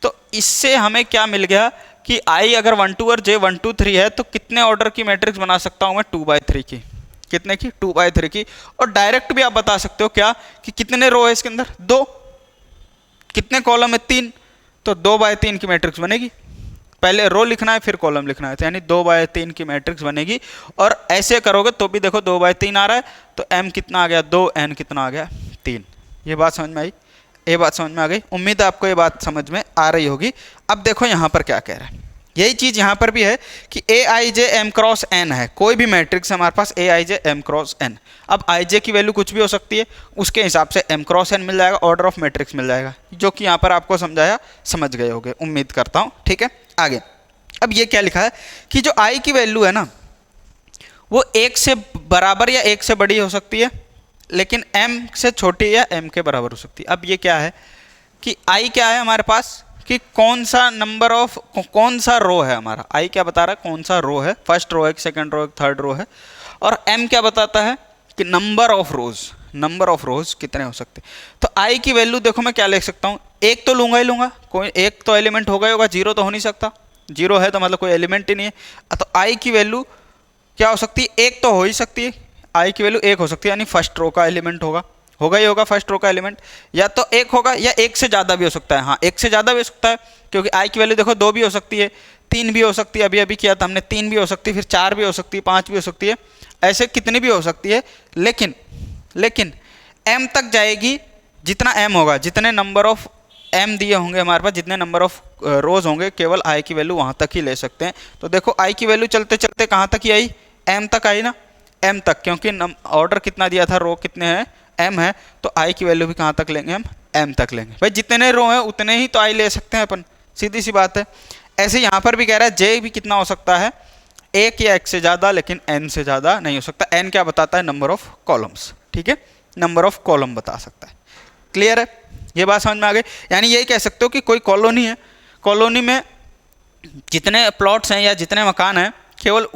तो इससे हमें क्या मिल गया कि i अगर 1 2 और j 1 2 3 है तो कितने ऑर्डर की मैट्रिक्स बना सकता हूँ मैं, 2/3 की। कितने की, 2/3 की। और डायरेक्ट भी आप बता सकते हो क्या कि कितने रो है इसके अंदर, 2, कितने कॉलम है, 3, तो 2/3 की मैट्रिक्स बनेगी। पहले रो लिखना है फिर कॉलम लिखना है, तो यानी 2/3 की मैट्रिक्स बनेगी। और ऐसे करोगे तो भी देखो 2/3 आ रहा है, तो m कितना आ गया, 2, n कितना आ गया, 3। ये बात समझ में आई, ये बात समझ में आ गई, उम्मीद है आपको ये बात समझ में आ रही होगी। अब देखो यहाँ पर क्या कह रहा है, यही चीज़ यहाँ पर भी है कि ए I J M cross N है, कोई भी मैट्रिक्स हमारे पास ए I J M cross N. अब आई जे की वैल्यू कुछ भी हो सकती है, उसके हिसाब से एम क्रॉस एन मिल जाएगा, ऑर्डर ऑफ मैट्रिक्स मिल जाएगा, जो कि यहाँ पर आपको समझाया, समझ गए होगे उम्मीद करता हूँ, ठीक है। आगे अब ये क्या लिखा है कि जो आई की वैल्यू है ना वो 1 से बराबर या 1 से बड़ी हो सकती है, लेकिन m से छोटी या m के बराबर हो सकती है। अब ये क्या है कि i क्या है हमारे पास, कि कौन सा नंबर ऑफ, कौन सा रो है हमारा, i क्या बता रहा है कौन सा रो है, फर्स्ट रो है, सेकंड रो है, थर्ड रो है। और m क्या बताता है कि नंबर ऑफ रोज कितने हो सकते हैं। तो i की वैल्यू देखो मैं क्या लिख सकता हूँ, एक तो लूंगा ही लूंगा, कोई एक तो एलिमेंट होगा, 0 तो हो नहीं सकता, 0 है तो मतलब कोई एलिमेंट ही नहीं है। तो i की वैल्यू क्या हो सकती है, एक तो हो ही सकती है, i की वैल्यू 1 हो सकती है, यानी फर्स्ट रो का एलिमेंट होगा ही होगा फर्स्ट रो का एलिमेंट, या तो 1 होगा या 1 से ज़्यादा भी हो सकता है। हाँ 1 से ज़्यादा भी हो सकता है, क्योंकि i की वैल्यू देखो 2 भी हो सकती है, 3 भी हो सकती है, अभी किया था हमने, 3 भी हो सकती है, फिर 4 भी हो सकती है, 5 भी हो सकती है, ऐसे कितनी भी हो सकती है। लेकिन m तक जाएगी जितना m होगा, जितने नंबर ऑफ m दिए होंगे हमारे पास, जितने नंबर ऑफ रोज होंगे केवल i की वैल्यू वहाँ तक ही ले सकते हैं। तो देखो i की वैल्यू चलते चलते कहाँ तक ही आई, m तक आई ना, m तक, क्योंकि ऑर्डर कितना दिया था, रो कितने हैं, m है, तो i की वैल्यू भी कहाँ तक लेंगे हम, m तक लेंगे। भाई जितने रो हैं उतने ही तो i ले सकते हैं अपन, सीधी सी बात है। ऐसे यहाँ पर भी कह रहा है j भी कितना हो सकता है, एक या एक से ज़्यादा, लेकिन n से ज़्यादा नहीं हो सकता। n क्या बताता है, नंबर ऑफ कॉलम्स, ठीक है, नंबर ऑफ कॉलम बता सकता है। क्लियर है, ये बात समझ में आ गई। यानी यही कह सकते हो कि कोई कॉलोनी है, कॉलोनी में जितने प्लॉट्स हैं या जितने मकान हैं, केवल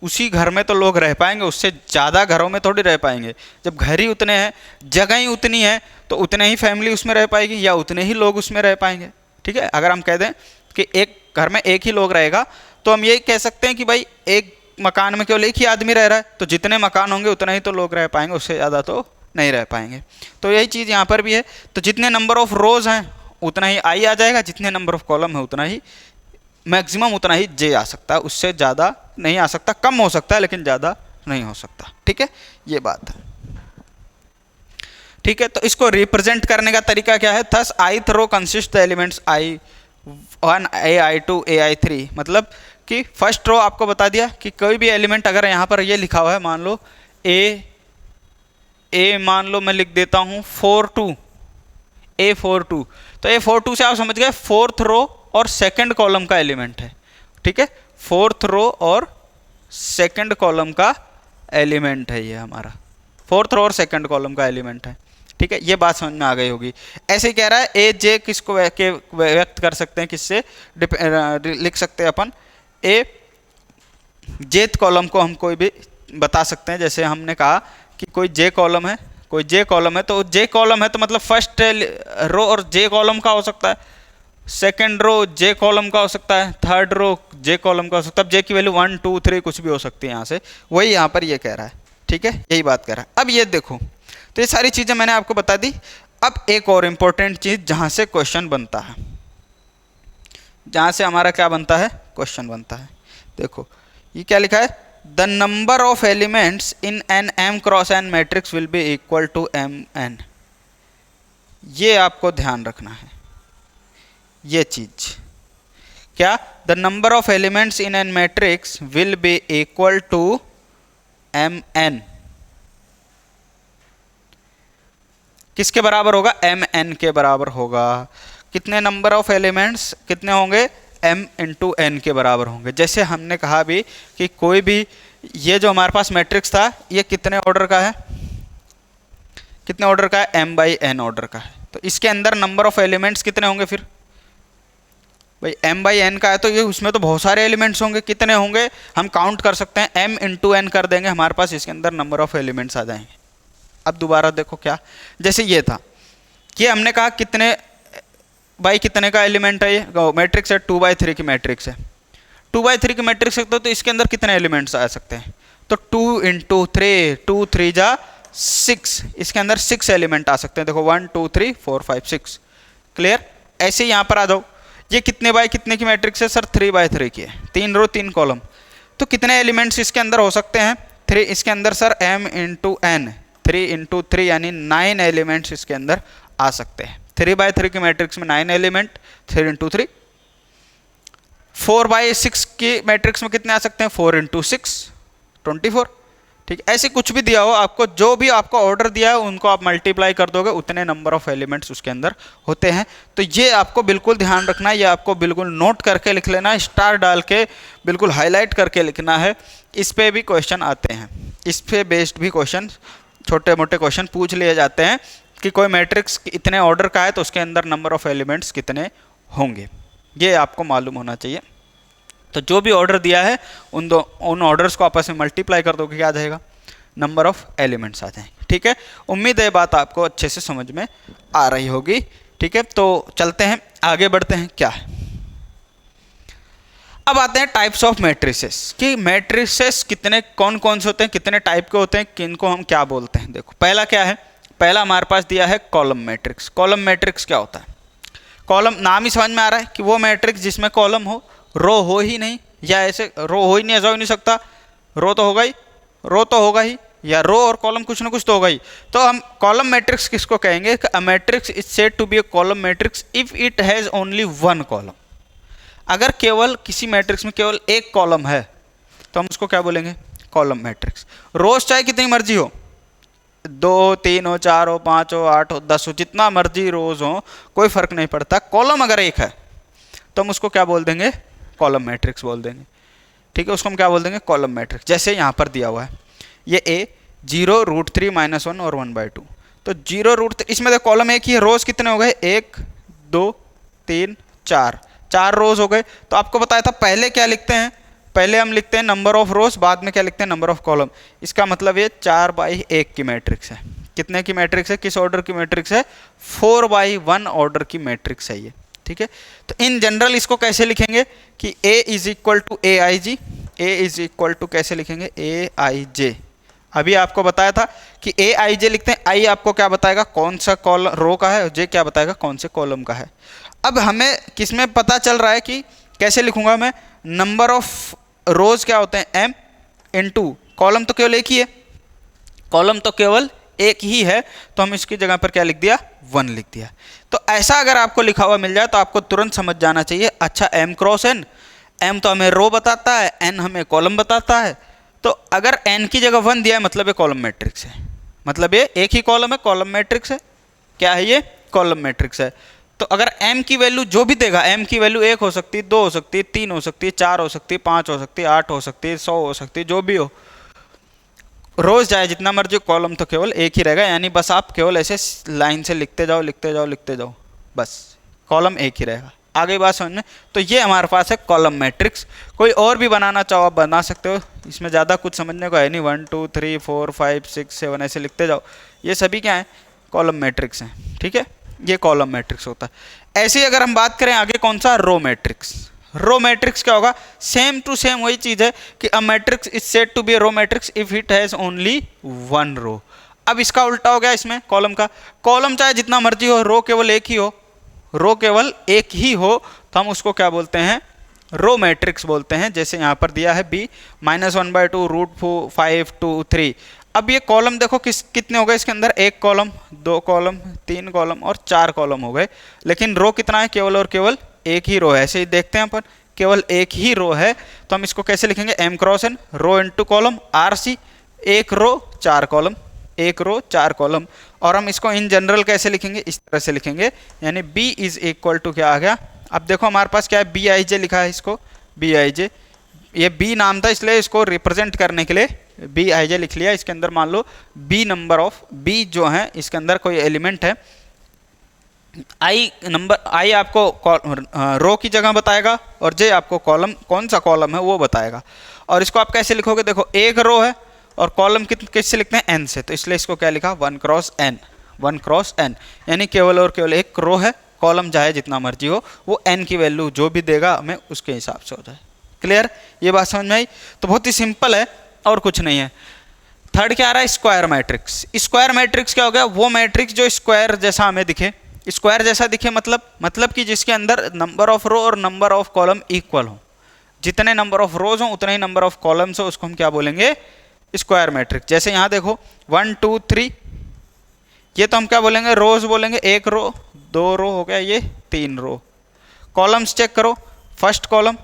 उसी घर में तो लोग रह पाएंगे, उससे ज़्यादा घरों में थोड़ी रह पाएंगे। जब घर ही उतने हैं, जगह ही उतनी है, तो उतने ही फैमिली उसमें रह पाएगी या उतने ही लोग उसमें रह पाएंगे। ठीक है, अगर हम कह दें कि एक घर में एक ही लोग रहेगा, तो हम यही कह सकते हैं कि भाई एक मकान में केवल एक ही आदमी रह रहा है, तो जितने मकान होंगे उतना ही तो लोग रह पाएंगे, उससे ज़्यादा तो नहीं रह पाएंगे। तो यही चीज़ यहाँ पर भी है। तो जितने नंबर ऑफ रोज हैं उतना ही आई आ जाएगा, जितने नंबर ऑफ कॉलम है उतना ही, मैक्सिमम उतना ही जे आ सकता है, उससे ज़्यादा नहीं आ सकता। कम हो सकता है लेकिन ज़्यादा नहीं हो सकता। ठीक है, ये बात है। ठीक है, तो इसको रिप्रेजेंट करने का तरीका क्या है, thus ith row consist the elements i1 ai2 ai3, मतलब कि फर्स्ट रो आपको बता दिया कि कोई भी एलिमेंट अगर यहाँ पर ये लिखा हुआ है, मान लो a मान लो मैं लिख देता हूँ 42 a42, तो a42 से आप समझ गए फोर्थ रो और सेकंड कॉलम का एलिमेंट है। ठीक है, फोर्थ रो और सेकंड कॉलम का एलिमेंट है, ये हमारा फोर्थ रो और सेकंड कॉलम का एलिमेंट है। ठीक है, ये बात समझ में आ गई होगी। ऐसे ही कह रहा है ए जे किसको व्यक्त कर सकते हैं, किससे लिख सकते हैं अपन, ए जेथ कॉलम को हम कोई भी बता सकते हैं। जैसे हमने कहा कि कोई जे कॉलम है, कोई जे कॉलम है, तो जे कॉलम है तो मतलब फर्स्ट रो और जे कॉलम का हो सकता है, सेकंड रो जे कॉलम का हो सकता है, थर्ड रो जे कॉलम का हो सकता है। अब जे की वैल्यू 1 2 3 कुछ भी हो सकती है यहाँ से, वही यहाँ पर ये कह रहा है। ठीक है, यही बात कह रहा है। अब ये देखो, तो ये सारी चीज़ें मैंने आपको बता दी। अब एक और इम्पोर्टेंट चीज़ जहाँ से क्वेश्चन बनता है, जहाँ से हमारा क्या बनता है, क्वेश्चन बनता है। देखो ये क्या लिखा है, the number of elements in an m cross n matrix will be equal to mn। ये आपको ध्यान रखना है, ये चीज क्या, the number of elements in an matrix will be equal to mn। किसके बराबर होगा, mn के बराबर होगा। कितने नंबर ऑफ एलिमेंट्स कितने होंगे, m इंटू n के बराबर होंगे। जैसे हमने कहा भी कि कोई भी, ये जो हमारे पास मैट्रिक्स था ये कितने ऑर्डर का है, कितने ऑर्डर का है, m बाई n ऑर्डर का है। तो इसके अंदर नंबर ऑफ एलिमेंट्स कितने होंगे फिर, भाई m बाई n का है तो ये उसमें तो बहुत सारे एलिमेंट्स होंगे। कितने होंगे हम काउंट कर सकते हैं, m इंटू n कर देंगे, हमारे पास इसके अंदर नंबर ऑफ एलिमेंट्स आ जाएंगे। अब दोबारा देखो क्या, जैसे ये था कि हमने कहा कितने बाई कितने का एलिमेंट है, ये मैट्रिक्स है 2/3 की मैट्रिक्स है, 2/3 की मैट्रिक्स है, तो इसके अंदर कितने एलिमेंट्स आ सकते हैं, तो 2 इंटू 3, 2 3 जा 6, इसके अंदर 6 एलिमेंट आ सकते हैं। देखो 1 2 3 4 5 6। क्लियर, ऐसे ही यहाँ पर आ जाओ, ये कितने बाय कितने की मैट्रिक्स है सर, 3/3 की है, 3 रो 3 कॉलम, तो कितने एलिमेंट्स इसके अंदर हो सकते हैं, 3। इसके अंदर sir m into n, 3 into 3 यानी 9 एलिमेंट्स इसके अंदर आ सकते हैं। 3/3 की मैट्रिक्स में 9 एलिमेंट, 3 इंटू 3। 4/6 की मैट्रिक्स में कितने आ सकते हैं, 4 इंटू 6 24। ठीक, ऐसे कुछ भी दिया हो आपको, जो भी आपको ऑर्डर दिया है उनको आप मल्टीप्लाई कर दोगे, उतने नंबर ऑफ एलिमेंट्स उसके अंदर होते हैं। तो ये आपको बिल्कुल ध्यान रखना है, ये आपको बिल्कुल नोट करके लिख लेना है, स्टार डाल के बिल्कुल हाईलाइट करके लिखना है। इस पे भी क्वेश्चन आते हैं, इस पे बेस्ड भी क्वेश्चन, छोटे मोटे क्वेश्चन पूछ लिए जाते हैं कि कोई मैट्रिक्स इतने ऑर्डर का है तो उसके अंदर नंबर ऑफ एलिमेंट्स कितने होंगे, ये आपको मालूम होना चाहिए। तो जो भी ऑर्डर दिया है उन ऑर्डर्स को आपस में मल्टीप्लाई कर दोगे, क्या आ जाएगा, नंबर ऑफ एलिमेंट्स आ जाएंगे। ठीक है, उम्मीद है बात आपको अच्छे से समझ में आ रही होगी। ठीक है, तो चलते हैं आगे बढ़ते हैं, क्या है, अब आते हैं टाइप्स ऑफ मैट्रिसेस, कि मैट्रिसेस कितने कौन कौन से होते हैं, कितने टाइप के होते हैं, किनको हम क्या बोलते हैं। देखो पहला क्या है, पहला हमारे पास दिया है कॉलम मैट्रिक्स। कॉलम मैट्रिक्स क्या होता है, कॉलम नाम ही समझ में आ रहा है कि वो मैट्रिक्स जिसमें कॉलम हो, रो हो ही नहीं, या ऐसे रो हो ही नहीं, ऐसा हो ही नहीं सकता, रो तो होगा ही, रो तो होगा ही, या रो और कॉलम कुछ ना कुछ तो होगा ही। तो हम कॉलम मैट्रिक्स किसको कहेंगे? A matrix is said to be a column matrix if it has only one column. अगर केवल किसी मैट्रिक्स में केवल एक कॉलम है तो हम उसको क्या बोलेंगे? Column matrix. रोज चाहे कितनी मर्जी हो, 2 3 हो, 4 हो, 5 हो, 8 हो, 10 हो, जितना मर्जी रोज हो, कोई फर्क नहीं पड़ता। कॉलम अगर एक है तो हम उसको क्या बोल देंगे? कॉलम मैट्रिक्स बोल देंगे। ठीक है, उसको हम क्या बोल देंगे? Column matrix. जैसे यहाँ पर दिया हुआ है ये ए 0 √3 -1 और 1/2। तो 0 √3, इसमें तो कॉलम एक ही है, रोज कितने हो गए? 1 2 3 4, 4 रोज हो गए। तो आपको बताया था पहले क्या लिखते हैं? पहले हम लिखते हैं नंबर ऑफ रोज, बाद में क्या लिखते हैं? Number of column. इसका मतलब ये 4/1 की मैट्रिक्स है। कितने की मैट्रिक्स है? किस ऑर्डर की मैट्रिक्स है? 4/1 ऑर्डर की मैट्रिक्स है ये। ठीक है, तो इन जनरल इसको कैसे लिखेंगे कि A is equal to AIG। A is equal to कैसे लिखेंगे? AIJ। अभी आपको बताया था कि AIJ लिखते हैं। I आपको क्या बताएगा? कौन सा कॉलम रो का है, और J क्या बताएगा? कौन से कॉलम का है। अब हमें किसमें पता चल रहा है कि कैसे लिखूंगा मैं? नंबर ऑफ रोज क्या होते हैं? M इंटू कॉलम तो केवल एक ही है, कॉलम तो केवल एक ही है, तो हम इसकी जगह पर क्या लिख दिया? 1 लिख दिया। तो ऐसा अगर आपको लिखा हुआ मिल जाए तो आपको तुरंत समझ जाना चाहिए, अच्छा M क्रॉस N, M तो हमें रो बताता है, N हमें कॉलम बताता है। तो अगर N की जगह 1 दिया है मतलब ये कॉलम मैट्रिक्स है, मतलब ये एक ही कॉलम है, कॉलम मैट्रिक्स है। क्या है ये? कॉलम मैट्रिक्स है। तो अगर M की वैल्यू जो भी देगा, M की वैल्यू 1 हो सकती है, 2 हो सकती है, 3 हो सकती है, 4 हो सकती है, 5 हो सकती है, 8 हो सकती है, 100 हो सकती है, जो भी हो, रोज जाए जितना मर्जी, कॉलम तो केवल एक ही रहेगा। यानी बस आप केवल ऐसे लाइन से लिखते जाओ लिखते जाओ लिखते जाओ, बस कॉलम एक ही रहेगा। आगे बात समझ में? तो ये हमारे पास है कॉलम मैट्रिक्स। कोई और भी बनाना चाहो आप बना सकते हो, इसमें ज़्यादा कुछ समझने को है नहीं। 1 2 3 4 5 6 7 ऐसे लिखते जाओ, ये सभी क्या है? कॉलम मैट्रिक्स हैं। ठीक है, ये कॉलम मैट्रिक्स होता है। ऐसे ही अगर हम बात करें आगे कौन सा? Row matrix. रो मैट्रिक्स क्या होगा? सेम टू सेम वही चीज है कि a matrix is said to be a row matrix if it has only 1 row. अब इसका उल्टा हो गया इसमें कॉलम का। कॉलम चाहे जितना मर्जी हो, रो केवल एक ही हो, रो केवल एक ही हो, तो हम उसको क्या बोलते हैं? रो मैट्रिक्स बोलते हैं। जैसे यहाँ पर दिया है B -1/2 √5 2 3। अब ये कॉलम देखो कितने हो गए इसके अंदर? 1 कॉलम, 2 कॉलम, 3 कॉलम और 4 कॉलम हो गए। लेकिन रो कितना है? केवल और केवल एक ही रो है। ऐसे ही देखते हैं अपन, केवल एक ही रो है, तो हम इसको कैसे लिखेंगे? M cross N, rho into column, RC, 1 रो 4 कॉलम, 1 रो 4 कॉलम। और हम इसको इन जनरल कैसे लिखेंगे? इस तरह से लिखेंगे, यानी B इज इक्वल टू क्या आ गया? अब देखो हमारे पास क्या है? BIJ लिखा है, इसको BIJ, ये B नाम था इसलिए इसको रिप्रेजेंट करने के लिए BIJ लिख लिया। इसके अंदर मान लो B नंबर ऑफ B जो है, इसके अंदर कोई एलिमेंट है, I आपको रो की जगह बताएगा और J आपको कॉलम, कौन सा कॉलम है वो बताएगा। और इसको आप कैसे लिखोगे? देखो 1 रो है और कॉलम किससे लिखते हैं? N से, तो इसलिए इसको क्या लिखा? 1 क्रॉस N, 1 क्रॉस N, यानी केवल और केवल एक रो है, कॉलम चाहे जितना मर्जी हो, वो N की वैल्यू जो भी देगा हमें उसके हिसाब से हो जाए। क्लियर? ये बात समझ में आई? तो बहुत ही सिंपल है और कुछ नहीं है। थर्ड क्या आ रहा है? Square matrix. स्क्वायर मैट्रिक्स क्या हो गया? वो मैट्रिक्स जो स्क्वायर जैसा हमें दिखे, स्क्वायर जैसा दिखे मतलब कि जिसके अंदर नंबर ऑफ रो और नंबर ऑफ कॉलम इक्वल हो। जितने नंबर ऑफ रोज हो उतने ही नंबर ऑफ कॉलम्स हो, उसको हम क्या बोलेंगे? Square matrix. जैसे यहाँ देखो 1 2 3, ये तो हम क्या बोलेंगे? रोज बोलेंगे। 1 रो, 2 रो हो गया, ये 3 रो। कॉलम्स चेक करो, first column,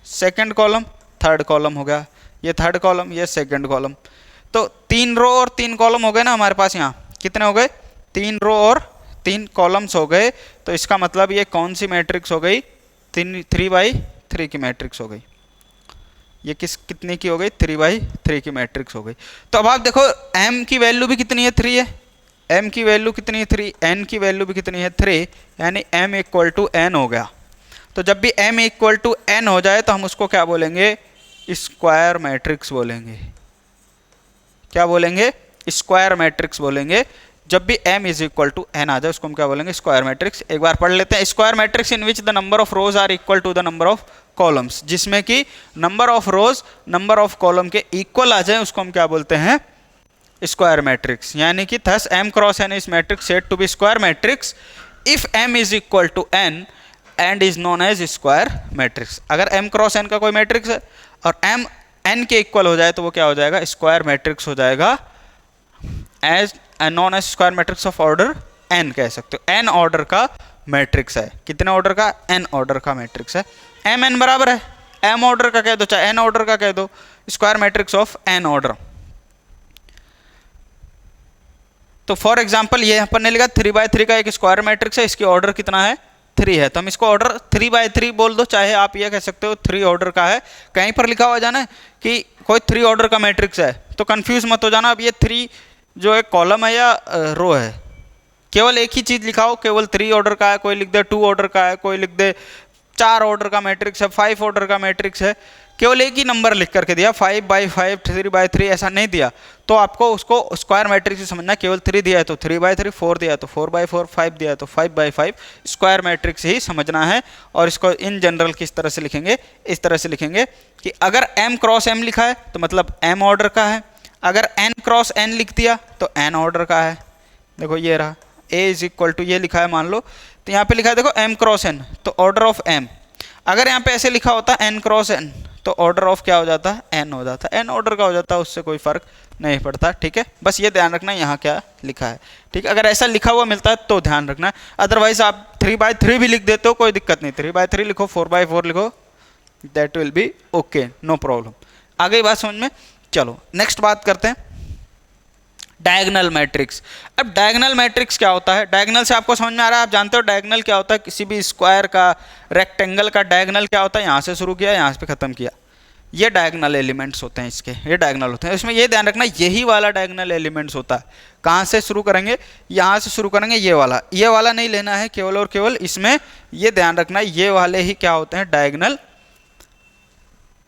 second column, third column हो गया, ये थर्ड कॉलम, ये सेकंड कॉलम। तो 3 रो और 3 कॉलम हो गए ना हमारे पास। यहाँ कितने हो गए? 3 रो और 3 कॉलम्स हो गए। तो इसका मतलब ये कौन सी मैट्रिक्स हो गई? 3/3 की मैट्रिक्स हो गई। ये कितने की हो गई? 3/3 की मैट्रिक्स हो गई। तो अब आप देखो M की वैल्यू भी कितनी है? 3 है। M की वैल्यू कितनी है? 3। N की वैल्यू भी कितनी है? 3, यानी M इक्वल टू N हो गया। तो जब भी M इक्वल टू N हो जाए तो हम उसको क्या बोलेंगे? स्क्वायर मैट्रिक्स बोलेंगे। क्या बोलेंगे? स्क्वायर मैट्रिक्स बोलेंगे। जब भी M is equal to N आ जाए उसको हम क्या बोलेंगे? Square matrix. एक बार पढ़ लेते हैं। Square matrix in which the number of rows are equal to the number of columns, जिसमें कि number of rows number of column के इक्वल आ जाए, उसको हम क्या बोलते हैं? Square matrix. यानी कि thus M cross N is matrix said to be square matrix if M is equal to N and is known as square matrix. अगर M क्रॉस N का कोई मैट्रिक्स है और M N के equal हो जाए तो वो क्या हो जाएगा? स्क्वायर मैट्रिक्स हो जाएगा। As known as square matrix of order n कह सकते हो। n ऑर्डर का मैट्रिक्स है। कितने ऑर्डर का? n ऑर्डर का मैट्रिक्स है। m n बराबर है m ऑर्डर का कह दो चाहे n ऑर्डर का कह दो, square matrix of n order. तो फॉर एग्जांपल ये अपन ने लिखा 3x3 का एक स्क्वायर मैट्रिक्स है, इसकी ऑर्डर कितना है? 3 है, तो हम इसको ऑर्डर 3x3 बोल दो, चाहे आप ये कह सकते हो 3 ऑर्डर का है। कहीं पर लिखा हुआ जाना कि कोई 3 ऑर्डर का मैट्रिक्स है तो कंफ्यूज मत हो जाना, अब ये 3 जो है कॉलम है या रो है। केवल एक ही चीज लिखा हो, केवल 3 ऑर्डर का है, कोई लिख दे 2 ऑर्डर का है, कोई लिख दे 4 ऑर्डर का मैट्रिक्स है, 5 ऑर्डर का मैट्रिक्स है, केवल एक ही नंबर लिख करके दिया 5x5 3x3 ऐसा नहीं दिया, तो आपको उसको स्क्वायर मैट्रिक्स से समझना। केवल 3 दिया है तो 3x3, 4 दिया है तो 4x4, 5 दिया है तो 5x5 स्क्वायर मैट्रिक्स ही समझना है। और इसको इन जनरल किस तरह से लिखेंगे? इस तरह से लिखेंगे कि अगर m क्रॉस m लिखा है तो मतलब m ऑर्डर का है, अगर n क्रॉस n लिख दिया तो n ऑर्डर का है। देखो ये रहा a इज इक्वल टू, ये लिखा है मान लो, तो यहाँ पे लिखा है देखो m क्रॉस n, तो ऑर्डर ऑफ m। अगर यहाँ पे ऐसे लिखा होता n क्रॉस n तो ऑर्डर ऑफ क्या हो जाता है? n हो जाता है। n ऑर्डर का हो जाता है, उससे कोई फर्क नहीं पड़ता। ठीक है, बस ये ध्यान रखना यहाँ क्या लिखा है। ठीक है, अगर ऐसा लिखा हुआ मिलता है तो ध्यान रखना, अदरवाइज आप 3x3 भी लिख देते हो कोई दिक्कत नहीं, 3x3 लिखो, 4x4 लिखो, that will be okay, no problem. आ गई बात समझ में? चलो नेक्स्ट बात करते हैं डायगोनल मैट्रिक्स। अब डायगोनल मैट्रिक्स क्या होता है? डायगोनल से आपको समझ में आ रहा है? आप जानते हो डायगोनल क्या होता है? किसी भी स्क्वायर का, रेक्टेंगल का डायगोनल क्या होता है? यहाँ से शुरू किया, यहाँ पे खत्म किया, ये डायगोनल एलिमेंट्स होते हैं इसके, ये डायगोनल होते हैं। इसमें ये ध्यान रखना यही वाला डायगोनल एलिमेंट्स होता है। कहाँ से शुरू करेंगे? यहाँ से शुरू करेंगे, ये वाला नहीं लेना है केवल और केवल, इसमें ये ध्यान रखना ये वाले ही क्या होते हैं? डायगोनल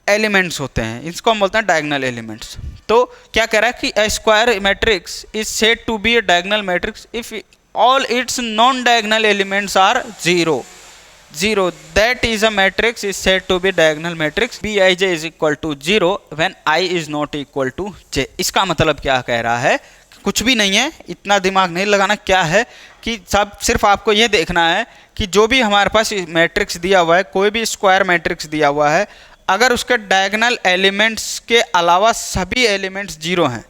एलिमेंट्स होते हैं, इसको हम बोलते हैं डायगोनल एलिमेंट्स। तो क्या कह रहा है कि a square matrix is said to be a diagonal matrix if all its non diagonal elements are zero, that is a matrix is said to be diagonal matrix Bij is equal to 0 when i is not equal to j। इसका मतलब क्या कह रहा है? कुछ भी नहीं है, इतना दिमाग नहीं लगाना। क्या है कि सब सिर्फ आपको ये देखना है कि जो भी हमारे पास मैट्रिक्स दिया हुआ है, कोई भी स्क्वायर मैट्रिक्स दिया हुआ है, अगर उसके डायगोनल एलिमेंट्स के अलावा सभी एलिमेंट्स 0 हैं,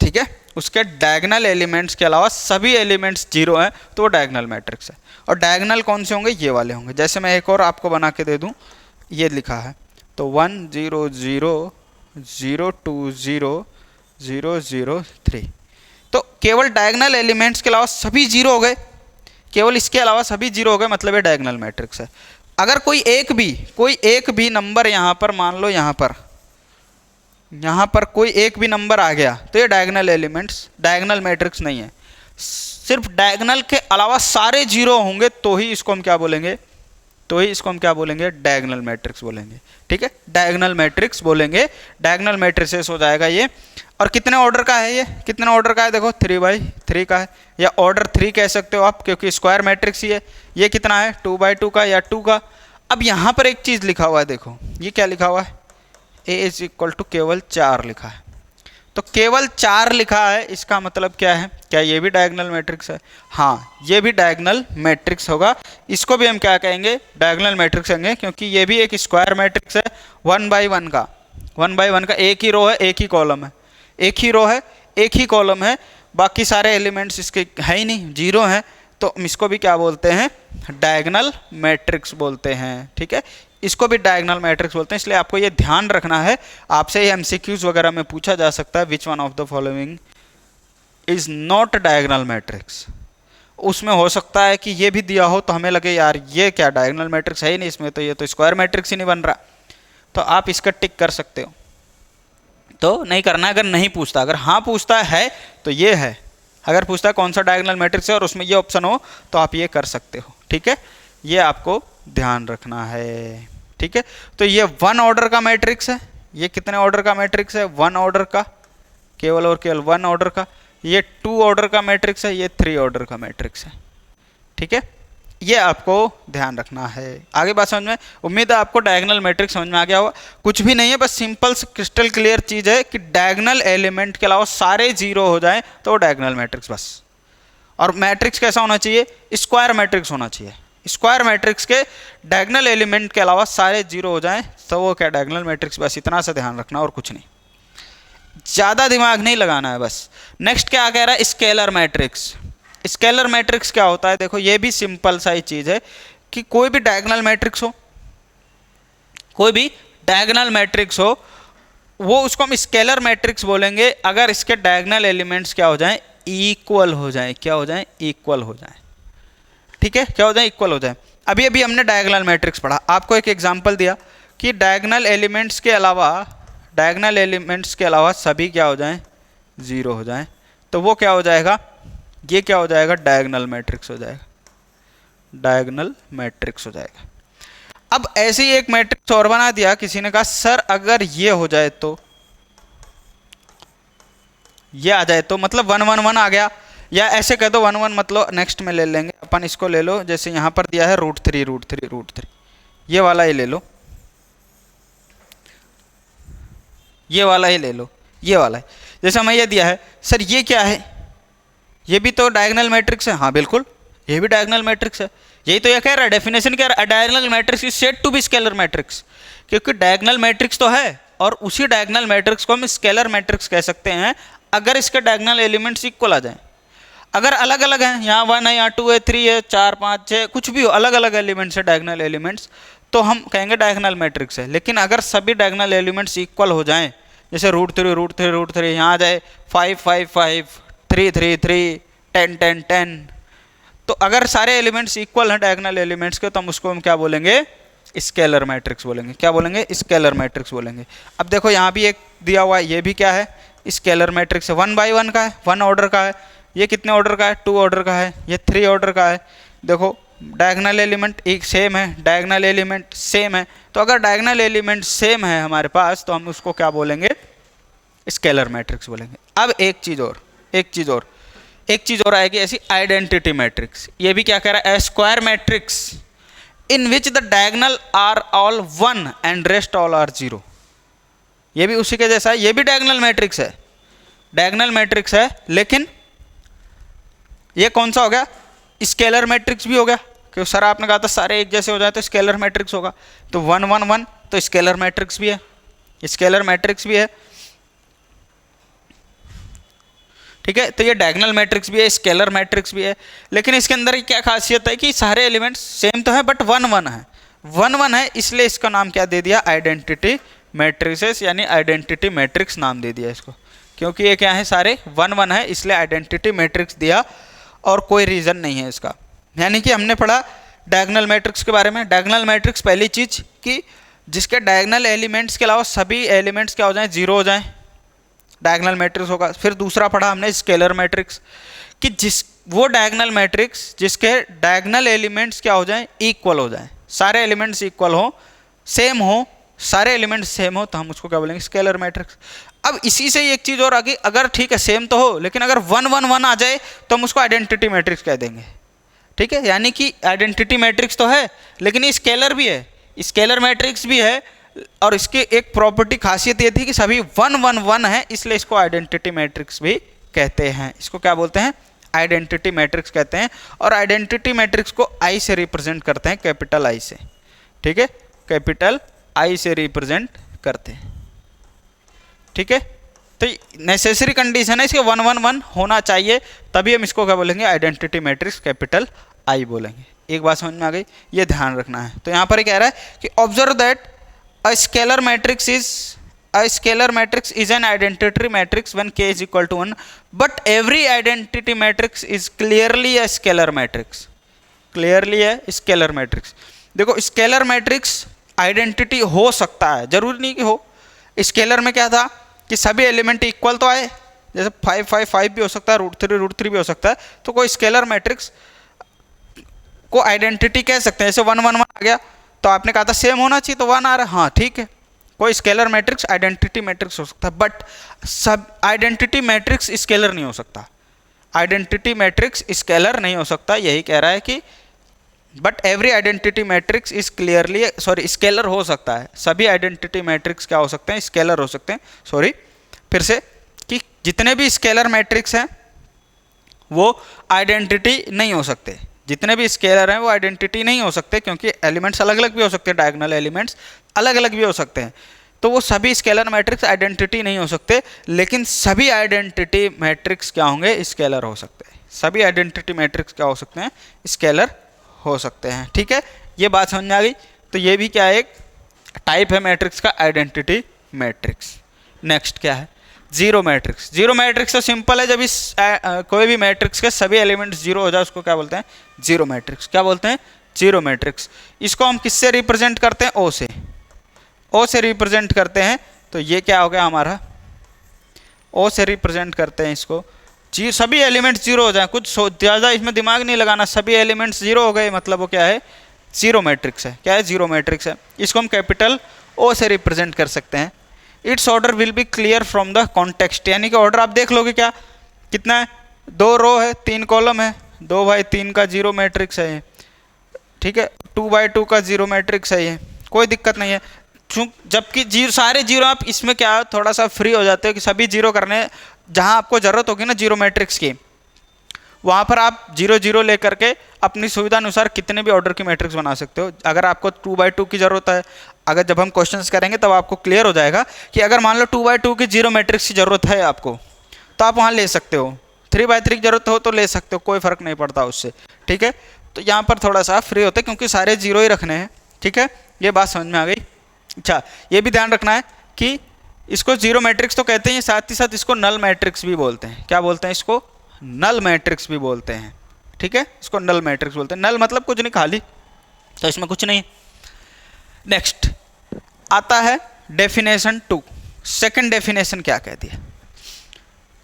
ठीक है, उसके डायगोनल एलिमेंट्स के अलावा सभी एलिमेंट्स 0 हैं, तो वो डायगोनल मैट्रिक्स है। और डायगोनल कौन से होंगे? ये वाले होंगे। जैसे मैं एक और आपको बना के दे दूं, ये लिखा है तो 1 0 0 0 2 0 0 0 3, तो केवल डायगोनल एलिमेंट्स के अलावा सभी 0 हो गए, केवल इसके अलावा सभी 0 हो गए, मतलब ये डायगोनल मैट्रिक्स है। अगर कोई एक भी नंबर यहाँ पर मान लो, यहाँ पर कोई एक भी नंबर आ गया तो ये डायगोनल एलिमेंट्स, डायगोनल मैट्रिक्स नहीं है। सिर्फ डायगोनल के अलावा सारे 0 होंगे तो ही इसको हम क्या बोलेंगे? डायगोनल मैट्रिक्स बोलेंगे। ठीक है, डायगोनल मैट्रिक्स बोलेंगे, डायगोनल मैट्रिसेस हो जाएगा ये। और कितने ऑर्डर का है ये? कितने ऑर्डर का है? देखो 3x3 का है, या ऑर्डर 3 कह सकते हो आप, क्योंकि स्क्वायर मैट्रिक्स ही है। ये कितना है? 2x2 का या 2 का। अब यहाँ पर एक चीज़ लिखा हुआ है, देखो ये क्या लिखा हुआ है? a इज इक्वल टू केवल 4 लिखा है। तो केवल 4 लिखा है, इसका मतलब क्या है? क्या ये भी डायगोनल मैट्रिक्स है? हाँ, ये भी डायगोनल मैट्रिक्स होगा। इसको भी हम क्या कहेंगे? डायगोनल मैट्रिक्स कहेंगे, क्योंकि ये भी एक स्क्वायर मैट्रिक्स है। 1/1 का एक ही रो है, एक ही कॉलम है, एक ही रो है, एक ही कॉलम है, बाकी सारे एलिमेंट्स इसके है ही नहीं, 0 हैं, तो हम इसको भी क्या बोलते हैं? डायगोनल मैट्रिक्स बोलते हैं। ठीक है, इसको भी डायगोनल मैट्रिक्स बोलते हैं। इसलिए आपको ये ध्यान रखना है, आपसे ये MCQs वगैरह में पूछा जा सकता है, which one of the following is not diagonal matrix. उसमें हो सकता है कि ये भी दिया हो तो हमें लगे यार ये क्या डायगोनल मैट्रिक्स है ही नहीं इसमें, तो ये तो स्क्वायर मैट्रिक्स ही नहीं बन रहा, तो आप इसका टिक कर सकते हो। तो नहीं करना अगर नहीं पूछता। अगर हाँ पूछता है तो ये है, अगर पूछता है कौन सा डायगोनल मैट्रिक्स है और उसमें ये ऑप्शन हो तो आप ये कर सकते हो। ठीक है, ये आपको ध्यान रखना है। ठीक है, तो ये 1 ऑर्डर का मैट्रिक्स है। ये कितने ऑर्डर का मैट्रिक्स है? 1 ऑर्डर का, केवल और केवल 1 ऑर्डर का। ये 2 ऑर्डर का मैट्रिक्स है, ये 3 ऑर्डर का मैट्रिक्स है। ठीक है, ये आपको ध्यान रखना है। आगे बात समझ में? उम्मीद है आपको डायगोनल मैट्रिक्स समझ में आ गया होगा। कुछ भी नहीं है, बस सिंपल क्रिस्टल क्लियर चीज़ है कि डायगोनल एलिमेंट के अलावा सारे 0 हो जाएं तो डायगोनल मैट्रिक्स बस। और मैट्रिक्स कैसा होना चाहिए? स्क्वायर मैट्रिक्स होना चाहिए। स्क्वायर मैट्रिक्स के डायगोनल एलिमेंट के अलावा सारे 0 हो जाएं तो वो क्या? Diagonal matrix. बस इतना सा ध्यान रखना और कुछ नहीं। ज़्यादा दिमाग नहीं लगाना है बस। नेक्स्ट क्या कह रहा है, स्केलर मैट्रिक्स। स्केलर मैट्रिक्स क्या होता है, देखो ये भी सिंपल सा ही चीज़ है कि कोई भी डायगोनल मैट्रिक्स हो, कोई भी डायगोनल मैट्रिक्स हो, वो उसको हम स्केलर मैट्रिक्स बोलेंगे अगर इसके डायगोनल एलिमेंट्स क्या हो जाएं, इक्वल हो जाएं। क्या हो जाएं, इक्वल हो जाएं। ठीक है, क्या हो जाए, इक्वल हो जाए। अभी अभी हमने डायगोनल मैट्रिक्स पढ़ा, आपको एक एग्जांपल दिया कि डायगोनल एलिमेंट्स के अलावा सभी क्या हो जाएं, जीरो हो जाएं, तो वो क्या हो जाएगा, ये क्या हो जाएगा, डायगोनल मैट्रिक्स हो जाएगा। डायगोनल मैट्रिक्स हो जाएगा। अब ऐसे ही एक मैट्रिक्स और बना दिया किसी ने, कहा सर अगर ये हो जाए तो, ये आ जाए तो, मतलब 1 1 1 आ गया, या ऐसे कह दो 1 1, मतलब नेक्स्ट में ले लेंगे अपन, इसको ले लो, जैसे यहाँ पर दिया है √3, ये वाला ही ले लो, ये वाला ही ले लो, ये वाला है। जैसे हमें ये दिया है, सर ये क्या है, ये भी तो डायगोनल मैट्रिक्स है। हाँ बिल्कुल, ये भी डायगोनल मैट्रिक्स है। यही तो ये कह रहा है, डेफिनेशन कह रहा है, diagonal matrix is said to be scalar matrix, क्योंकि डायगोनल मैट्रिक्स तो है और उसी डायगोनल मैट्रिक्स को हम स्केलर मैट्रिक्स कह सकते हैं अगर इसके डायगोनल एलिमेंट्स इक्वल आ जाएं। अगर अलग अलग हैं, यहाँ 1 है, यहाँ 2 है, 3 है, 4 5 6, कुछ भी हो, अलग अलग एलिमेंट्स है डायगोनल एलिमेंट्स, तो हम कहेंगे डायगोनल मैट्रिक्स है। लेकिन अगर सभी डायगोनल एलिमेंट्स इक्वल हो जाएं, जैसे √3 यहाँ आ जाए 5 5 5 3 3 3 10 10 10, तो अगर सारे एलिमेंट्स इक्वल हैं डायगोनल एलिमेंट्स के, तो हम उसको हम क्या बोलेंगे, स्केलर मैट्रिक्स बोलेंगे। क्या बोलेंगे, स्केलर मैट्रिक्स बोलेंगे। अब देखो यहाँ भी एक दिया हुआ है, ये भी क्या है, स्केलर मैट्रिक्स है। 1 बाई 1 का है, 1 ऑर्डर का है। ये कितने ऑर्डर का है, 2 ऑर्डर का है। ये 3 ऑर्डर का है। देखो डायगोनल एलिमेंट एक सेम है, डायगोनल एलिमेंट सेम है, तो अगर डायगोनल एलिमेंट सेम है हमारे पास, तो हम उसको क्या बोलेंगे, स्केलर मैट्रिक्स बोलेंगे। अब एक चीज़ और आएगी ऐसी, आइडेंटिटी मैट्रिक्स। ये भी क्या कह रहा है, square matrix in which the diagonal are all 1 and rest all are 0। ये भी उसी के जैसा है, ये भी डायगोनल मैट्रिक्स है, डायगोनल मैट्रिक्स है, लेकिन ये कौन सा हो गया, स्केलर मैट्रिक्स भी हो गया, क्योंकि सर आपने कहा था सारे एक जैसे हो जाए तो स्केलर मैट्रिक्स होगा। तो 1 1 1 तो स्केलर मैट्रिक्स भी है, स्केलर मैट्रिक्स भी है। ठीक है, तो ये डायगोनल मैट्रिक्स भी है, स्केलर मैट्रिक्स भी है, लेकिन इसके अंदर क्या खासियत है कि सारे एलिमेंट्स सेम तो है बट 1 1 है, 1 1 है, इसलिए इसका नाम क्या दे दिया, आइडेंटिटी मैट्रिसेस, यानी आइडेंटिटी मैट्रिक्स नाम दे दिया इसको, क्योंकि ये क्या है, सारे 1 1 है, इसलिए आइडेंटिटी मैट्रिक्स दिया, और कोई रीज़न नहीं है इसका। यानी कि हमने पढ़ा डायगोनल मैट्रिक्स के बारे में। डायगोनल मैट्रिक्स पहली चीज़ कि जिसके डायगोनल एलिमेंट्स के अलावा सभी एलिमेंट्स क्या हो जाएं, 0 हो जाएं, डायगोनल मैट्रिक्स होगा। फिर दूसरा पढ़ा हमने स्केलर मैट्रिक्स, कि वो डायगोनल मैट्रिक्स जिसके डायगोनल एलिमेंट्स क्या हो जाएं, इक्वल हो जाएं, सारे एलिमेंट्स इक्वल हो, सेम हो, सारे एलिमेंट्स सेम हो, तो हम उसको क्या बोलेंगे, स्केलर मैट्रिक्स। अब इसी से ही एक चीज़ और आगे, अगर ठीक है सेम तो हो, लेकिन अगर 1 1 1 आ जाए तो हम उसको आइडेंटिटी मैट्रिक्स कह देंगे। ठीक है, यानी कि आइडेंटिटी मैट्रिक्स तो है लेकिन ये स्केलर भी है, स्केलर मैट्रिक्स भी है, और इसकी एक प्रॉपर्टी खासियत ये थी कि सभी 1 1 1 है, इसलिए इसको आइडेंटिटी मैट्रिक्स भी कहते हैं। इसको क्या बोलते हैं, आइडेंटिटी मैट्रिक्स कहते हैं। और आइडेंटिटी मैट्रिक्स को आई से रिप्रेजेंट करते हैं, कैपिटल आई से। ठीक है, कैपिटल आई से रिप्रेजेंट करते हैं। ठीक है, तो नेसेसरी कंडीशन है इसके 1 1 1 होना चाहिए, तभी हम इसको क्या बोलेंगे, आइडेंटिटी मैट्रिक्स कैपिटल आई बोलेंगे। एक बात समझ में आ गई, ये ध्यान रखना है। तो यहाँ पर ये कह रहा है कि observe that a scalar matrix is an identity matrix when k is equal to 1, but every identity matrix is clearly a scalar matrix, clearly a scalar matrix। देखो स्केलर मैट्रिक्स आइडेंटिटी हो सकता है, जरूरी नहीं कि हो। स्केलर में क्या था कि सभी एलिमेंट इक्वल तो आए, जैसे 5 5 5 भी हो सकता है, √3 भी हो सकता है, तो कोई स्केलर मैट्रिक्स को आइडेंटिटी कह सकते हैं। जैसे 1 1 1 आ गया, तो आपने कहा था सेम होना चाहिए, तो 1 आ रहा है, हाँ ठीक है, कोई स्केलर मैट्रिक्स आइडेंटिटी मैट्रिक्स हो सकता है, बट सब आइडेंटिटी मैट्रिक्स स्केलर नहीं हो सकता, आइडेंटिटी मैट्रिक्स स्केलर नहीं हो सकता। यही कह रहा है कि but every identity matrix is clearly, sorry scalar हो सकता है, सभी आइडेंटिटी मैट्रिक्स क्या हो सकते हैं, स्केलर हो सकते हैं। सॉरी फिर से, कि जितने भी स्केलर मैट्रिक्स हैं वो आइडेंटिटी नहीं हो सकते, जितने भी स्केलर हैं वो आइडेंटिटी नहीं हो सकते, क्योंकि एलिमेंट्स अलग अलग भी हो सकते हैं, डायगोनल एलिमेंट्स अलग अलग भी हो सकते हैं। तो वो सभी स्केलर मैट्रिक्स आइडेंटिटी नहीं हो सकते, लेकिन सभी आइडेंटिटी मैट्रिक्स क्या होंगे, स्केलर हो सकते हैं। सभी आइडेंटिटी मैट्रिक्स क्या हो सकते हैं, स्केलर हो सकते हैं। ठीक है, ये बात समझ में आ गई। तो ये भी क्या है, एक टाइप है मैट्रिक्स का, आइडेंटिटी मैट्रिक्स। नेक्स्ट क्या है, जीरो मैट्रिक्स। जीरो मैट्रिक्स तो सिंपल है, जब इस कोई भी मैट्रिक्स के सभी एलिमेंट्स जीरो हो जाए उसको क्या बोलते हैं, जीरो मैट्रिक्स। क्या बोलते हैं, जीरो मैट्रिक्स। इसको हम किससे रिप्रेजेंट करते हैं, ओ से। ओ से रिप्रेजेंट करते हैं, तो ये क्या हो गया हमारा, ओ से रिप्रेजेंट करते हैं इसको। जी सभी एलिमेंट्स जीरो हो जाए, कुछ ज़्यादा इसमें दिमाग नहीं लगाना, सभी एलिमेंट्स जीरो हो गए, मतलब वो क्या है, जीरो मैट्रिक्स है। क्या है, जीरो मैट्रिक्स है। इसको हम कैपिटल ओ से रिप्रेजेंट कर सकते हैं। It's order will be clear from the context, यानी कि ऑर्डर आप देख लोगे क्या, कितना है, 2 रो है 3 कॉलम है, 2/3 का जीरो मैट्रिक्स है ये। ठीक है, 2/2 का जीरो मैट्रिक्स है ये, कोई दिक्कत नहीं है। जबकि जीरो, सारे जीरो आप इसमें क्या थोड़ा सा फ्री हो जाते हो कि सभी जीरो करने, जहां आपको जरूरत होगी ना जीरो मैट्रिक्स की, वहां पर आप 0 0 लेकर के अपनी सुविधा अनुसार कितने भी ऑर्डर की मैट्रिक्स बना सकते हो। अगर आपको 2/2 की जरूरत है, अगर जब हम क्वेश्चंस करेंगे तब आपको क्लियर हो जाएगा कि अगर मान लो 2/2 की जीरो मैट्रिक्स की जरूरत है आपको, तो आप वहां ले सकते हो। 3/3 की जरूरत हो तो ले सकते हो, कोई फर्क नहीं पड़ता उससे। ठीक है, तो यहाँ पर थोड़ा सा फ्री होते हैं क्योंकि सारे जीरो ही रखने हैं। ठीक है, ये बात समझ में आ गई। अच्छा, ये भी ध्यान रखना है कि इसको जीरो मैट्रिक्स तो कहते हैं, साथ ही साथ इसको नल मैट्रिक्स भी बोलते हैं। क्या बोलते हैं इसको, नल मैट्रिक्स भी बोलते हैं। ठीक है, इसको नल मैट्रिक्स बोलते हैं। नल मतलब कुछ नहीं, खाली, तो इसमें कुछ नहीं। नेक्स्ट आता है डेफिनेशन 2। सेकंड डेफिनेशन क्या कहती है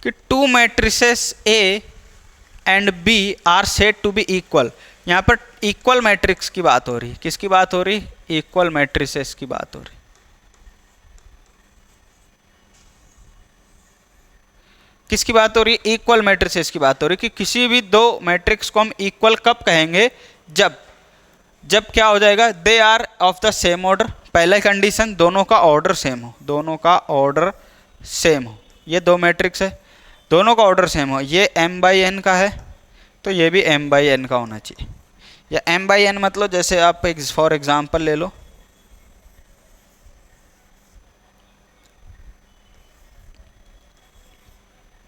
कि two matrices A and B are said to be equal. यहां पर इक्वल मैट्रिक्स की बात हो रही, किसकी बात हो रही, इक्वल मैट्रिसेस की बात हो रही। किसकी बात हो रही है, इक्वल मैट्रिसेस की बात हो रही है कि किसी भी दो मैट्रिक्स को हम इक्वल कब कहेंगे, जब क्या हो जाएगा, they are of the same order. पहला कंडीशन, दोनों का ऑर्डर सेम हो, दोनों का ऑर्डर सेम हो। ये दो मैट्रिक्स है, दोनों का ऑर्डर सेम हो। ये m/n का है तो ये भी m/n का होना चाहिए। या m/n मतलब जैसे आप फॉर एग्जांपल ले लो,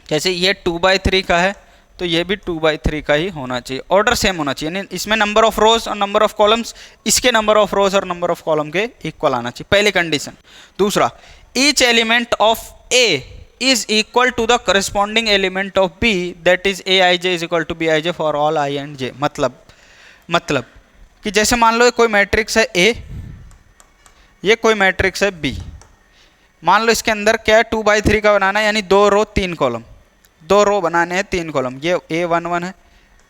जैसे ये 2/3 का है तो ये भी 2/3 का ही होना चाहिए, ऑर्डर सेम होना चाहिए। यानी इसमें नंबर ऑफ रोज और नंबर ऑफ कॉलम्स इसके नंबर ऑफ रोज और नंबर ऑफ कॉलम के इक्वल आना चाहिए, पहली कंडीशन। दूसरा, each element of A is equal to the corresponding element of B, that is aij is equal to bij for all i and j। मतलब कि जैसे मान लो कोई मैट्रिक्स है ए, ये कोई मैट्रिक्स है बी, मान लो इसके अंदर क्या है, 2/3 का बनाना है, यानी 2 रो 3 कॉलम, 2 रो बनाने हैं 3 कॉलम। ये A11 है,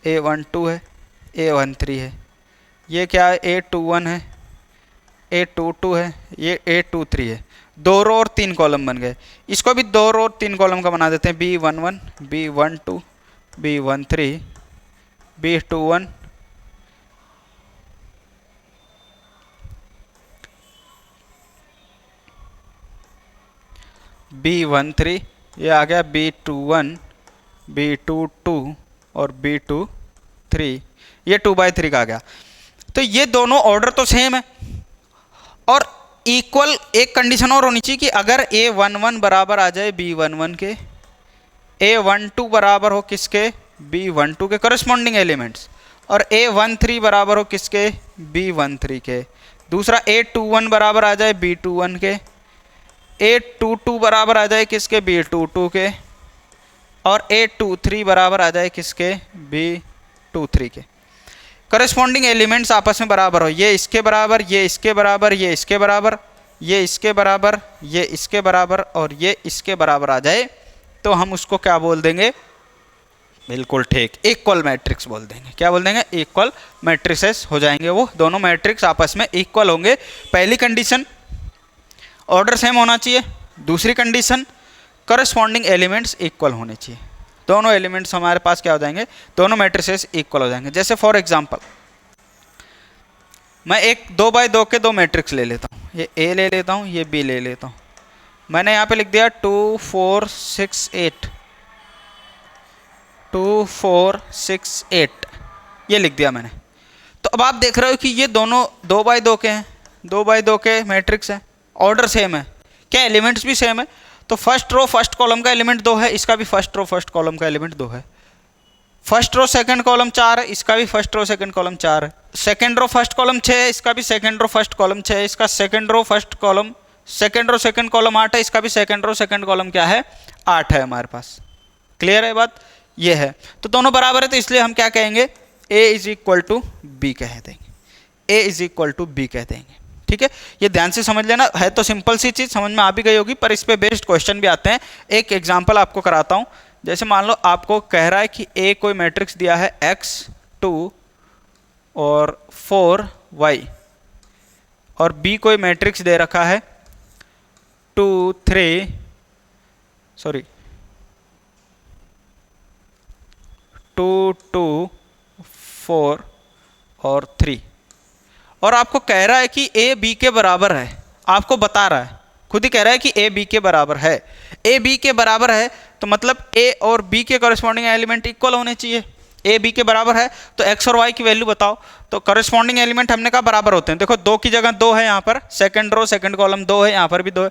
A12 है, A13 है, ये क्या है, A21 है, A22 है, ये A23 है। 2 रो और 3 कॉलम बन गए। इसको भी 2 रो और 3 कॉलम का बना देते हैं, B11, B12, B13, B21, B13, ये आ गया B21, B22 और B23, ये 2/3 का आ गया। तो ये दोनों ऑर्डर तो सेम है और इक्वल। एक कंडीशन और होनी चाहिए कि अगर A11 बराबर आ जाए B11 के, A12 बराबर हो किसके, B12 के करस्पॉन्डिंग एलिमेंट्स, और A13 बराबर हो किसके, B13 के। दूसरा, A21 बराबर आ जाए B21 के, A22 बराबर आ जाए किसके, B22 के, और A23 बराबर आ जाए किसके, B23 के। करस्पॉन्डिंग एलिमेंट्स आपस में बराबर हो, ये इसके बराबर, ये इसके बराबर, ये इसके बराबर, ये इसके बराबर, ये इसके बराबर और ये इसके बराबर आ जाए तो हम उसको क्या बोल देंगे, बिल्कुल ठीक, इक्वल मैट्रिक्स बोल देंगे। क्या बोल देंगे, इक्वल मैट्रिसेस हो जाएंगे। वो दोनों मैट्रिक्स आपस में इक्वल होंगे। पहली कंडीशन, ऑर्डर सेम होना चाहिए। दूसरी कंडीशन, करस्पॉन्डिंग एलिमेंट्स इक्वल होने चाहिए। दोनों एलिमेंट्स हमारे पास क्या हो जाएंगे, दोनों मैट्रिसेस इक्वल हो जाएंगे। जैसे फॉर एग्जांपल मैं एक 2/2 के 2 मैट्रिक्स ले लेता हूँ, ये ए ले लेता हूँ, ये बी ले लेता हूँ। मैंने यहाँ पे लिख दिया 2 4 6 8, 2 4 6 8, ये लिख दिया मैंने। तो अब आप देख रहे हो कि ये दोनों 2/2 के हैं, 2/2 के मैट्रिक्स हैं, ऑर्डर सेम है, क्या एलिमेंट्स भी सेम है, तो फर्स्ट रो फर्स्ट कॉलम का एलिमेंट 2 है, इसका भी फर्स्ट रो फर्स्ट कॉलम का एलिमेंट 2 है। फर्स्ट रो सेकंड कॉलम 4 है, इसका भी फर्स्ट रो सेकंड कॉलम 4 है। सेकंड रो फर्स्ट कॉलम 6 है, इसका भी सेकंड रो फर्स्ट कॉलम 6 है। इसका second row first column, second row second column 8 है, इसका भी सेकंड रो सेकंड कॉलम क्या है, 8 है हमारे पास। क्लियर है बात, ये है। तो दोनों बराबर है, तो इसलिए हम क्या कहेंगे, A is equal to B कह देंगे, A is equal to B कह देंगे। ठीक है, ये ध्यान से समझ लेना, है तो सिंपल सी चीज, समझ में आ भी गई होगी, पर इस पे बेस्ड क्वेश्चन भी आते हैं। एक एग्जांपल आपको कराता हूं। जैसे मान लो आपको कह रहा है कि A कोई मैट्रिक्स दिया है x 2 और 4y, और B कोई मैट्रिक्स दे रखा है 2 3 2 2 4 और 3, और आपको कह रहा है कि A B के बराबर है। आपको बता रहा है, खुद ही कह रहा है कि A B के बराबर है। A B के बराबर है तो मतलब A और B के कॉरेस्पॉन्डिंग एलिमेंट इक्वल होने चाहिए। A B के बराबर है तो x और y की वैल्यू बताओ, तो कॉरेस्पॉन्डिंग एलिमेंट हमने कहा बराबर होते हैं। देखो 2 की जगह 2 है, यहाँ पर सेकंड रो सेकंड कॉलम 2 है, यहाँ पर भी 2 है।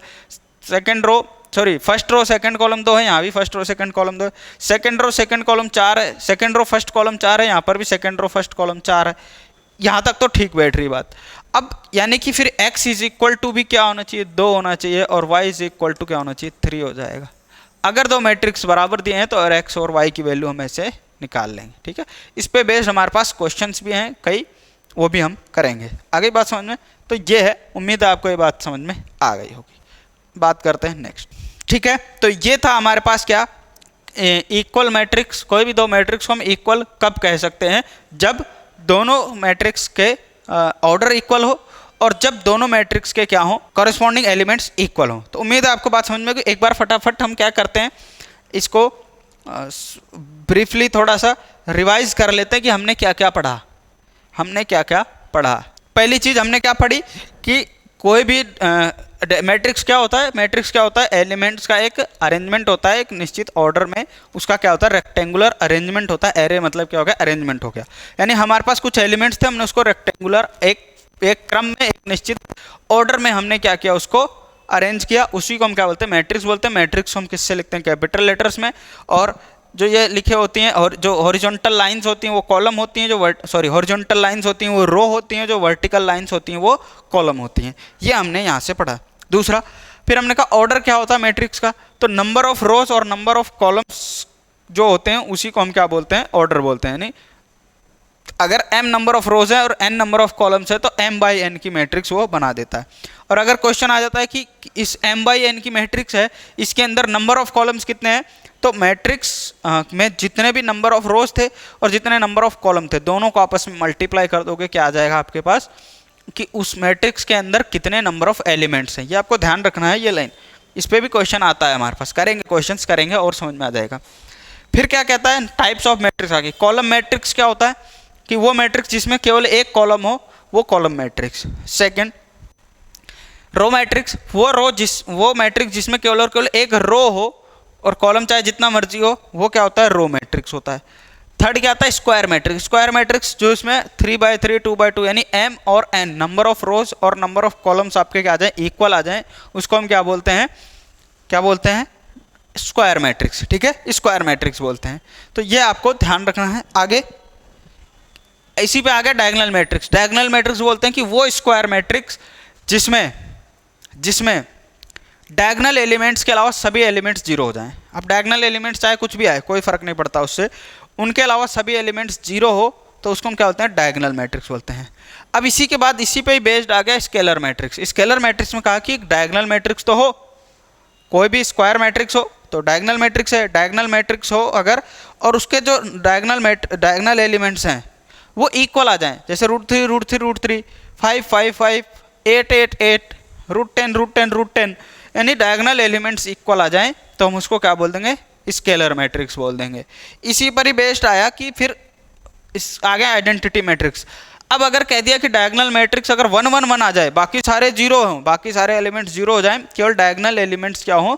Second row first row second column 2 है, यहाँ भी फर्स्ट रो सेकंड कॉलम 2 है। सेकंड रो सेकंड कॉलम 4 है, सेकंड रो फर्स्ट कॉलम 4 है, यहाँ पर भी सेकंड रो फर्स्ट कॉलम 4 है। यहाँ तक तो ठीक बैठ रही बात। अब यानी कि फिर x इज इक्वल टू भी क्या होना चाहिए, 2 होना चाहिए, और y इज इक्वल टू क्या होना चाहिए, 3 हो जाएगा। अगर दो मैट्रिक्स बराबर दिए हैं तो और x और y की वैल्यू हम ऐसे निकाल लेंगे। ठीक है, इस पे बेस्ड हमारे पास क्वेश्चंस भी हैं कई, वो भी हम करेंगे। आगे बात समझ में, तो ये है, उम्मीद है आपको ये बात समझ में आ गई होगी। बात करते हैं नेक्स्ट। ठीक है, तो ये था हमारे पास क्या, इक्वल मैट्रिक्स। कोई भी दो मैट्रिक्स को हम इक्वल कब कह सकते हैं, जब दोनों मैट्रिक्स के ऑर्डर इक्वल हो, और जब दोनों मैट्रिक्स के क्या हो, कॉरेस्पॉन्डिंग एलिमेंट्स इक्वल हो। तो उम्मीद है आपको बात समझ में आएगी। एक बार फटाफट हम क्या करते हैं, इसको ब्रीफली थोड़ा सा रिवाइज कर लेते हैं कि हमने क्या क्या पढ़ा। पहली चीज हमने क्या पढ़ी कि कोई भी मैट्रिक्स क्या होता है, एलिमेंट्स का एक अरेंजमेंट होता है एक निश्चित ऑर्डर में, उसका क्या होता है, रेक्टेंगुलर अरेंजमेंट होता है। एरे मतलब क्या हो गया, अरेंजमेंट हो गया। यानी हमारे पास कुछ एलिमेंट्स थे, हमने उसको रेक्टेंगुलर एक क्रम में एक निश्चित ऑर्डर में हमने क्या किया, उसको अरेंज किया। उसी को हम क्या बोलते हैं, मैट्रिक्स बोलते हैं। मैट्रिक्स को हम किससे लिखते हैं, कैपिटल लेटर्स में। और जो ये लिखे होती हैं, और जो हॉरिजॉन्टल लाइंस होती हैं वो कॉलम होती हैं, जो हॉरिजॉन्टल लाइंस होती हैं वो रो होती हैं, जो वर्टिकल लाइंस होती हैं वो कॉलम होती हैं। ये हमने यहाँ से पढ़ा। दूसरा, फिर हमने कहा ऑर्डर क्या होता है मैट्रिक्स का, तो नंबर ऑफ रोज और नंबर ऑफ कॉलम्स जो होते हैं उसी को हम क्या बोलते हैं, ऑर्डर बोलते हैं। यानी अगर m नंबर ऑफ रोज है और n नंबर ऑफ कॉलम्स है तो m/n की मैट्रिक्स वो बना देता है। और अगर क्वेश्चन आ जाता है कि इस m/n की मैट्रिक्स है, इसके अंदर नंबर ऑफ कॉलम्स कितने हैं, तो मैट्रिक्स में जितने भी नंबर ऑफ रोज थे और जितने नंबर ऑफ कॉलम थे, दोनों को आपस में मल्टीप्लाई कर दोगे, क्या आ जाएगा आपके पास, कि उस मैट्रिक्स के अंदर कितने नंबर ऑफ एलिमेंट्स हैं। ये आपको ध्यान रखना है, ये लाइन, इस पर भी क्वेश्चन आता है हमारे पास। करेंगे क्वेश्चंस करेंगे और समझ में आ जाएगा। फिर क्या कहता है, टाइप्स ऑफ मैट्रिक्स आ गई। कॉलम मैट्रिक्स क्या होता है, कि वो मैट्रिक्स जिसमें केवल एक कॉलम हो, वो column matrix. Second, row matrix, वो मैट्रिक्स जिसमें केवल और केवल एक रो हो और कॉलम चाहे जितना मर्जी हो, वो क्या होता है, रो मैट्रिक्स होता है। थर्ड क्या आता है, स्क्वायर मैट्रिक्स, जो इसमें 3/3 2/2 यानी m और n नंबर ऑफ रोज और नंबर ऑफ कॉलम्स आपके क्या आ जाए, इक्वल आ जाए, उसको हम क्या बोलते हैं, स्क्वायर मैट्रिक्स। ठीक है, स्क्वायर मैट्रिक्स बोलते हैं। तो ये आपको ध्यान रखना है। आगे इसी पे आ गया डायगोनल मैट्रिक्स बोलते हैं कि वो स्क्वायर मैट्रिक्स जिसमें डायगोनल एलिमेंट्स के अलावा सभी एलिमेंट्स जीरो हो जाएं। अब डायगोनल एलिमेंट्स चाहे कुछ भी आए, कोई फर्क नहीं पड़ता उससे, उनके अलावा सभी एलिमेंट्स जीरो हो तो उसको हम क्या बोलते हैं, डायगोनल मैट्रिक्स बोलते हैं। अब इसी के बाद इसी पे ही बेस्ड आ गया स्केलर मैट्रिक्स में कहा कि डायगोनल मैट्रिक्स तो हो, कोई भी स्क्वायर मैट्रिक्स हो तो डायगोनल मैट्रिक्स है। डायगोनल मैट्रिक्स हो अगर, और उसके जो डायगोनल एलिमेंट्स हैं वो इक्वल आ जाएं, जैसे √3 5 5 5 8 8 8 √10 यानी डायगोनल एलिमेंट्स इक्वल आ जाएं, तो हम उसको क्या बोल देंगे, स्केलर मैट्रिक्स बोल देंगे। इसी पर ही बेस्ड आया कि फिर इस आगे आइडेंटिटी मैट्रिक्स। अब अगर कह दिया कि डायगोनल मैट्रिक्स अगर 1 1 1 आ जाए, बाकी सारे जीरो हो, बाकी सारे एलिमेंट्स जीरो हो जाएं, केवल डायगोनल एलिमेंट्स क्या हो,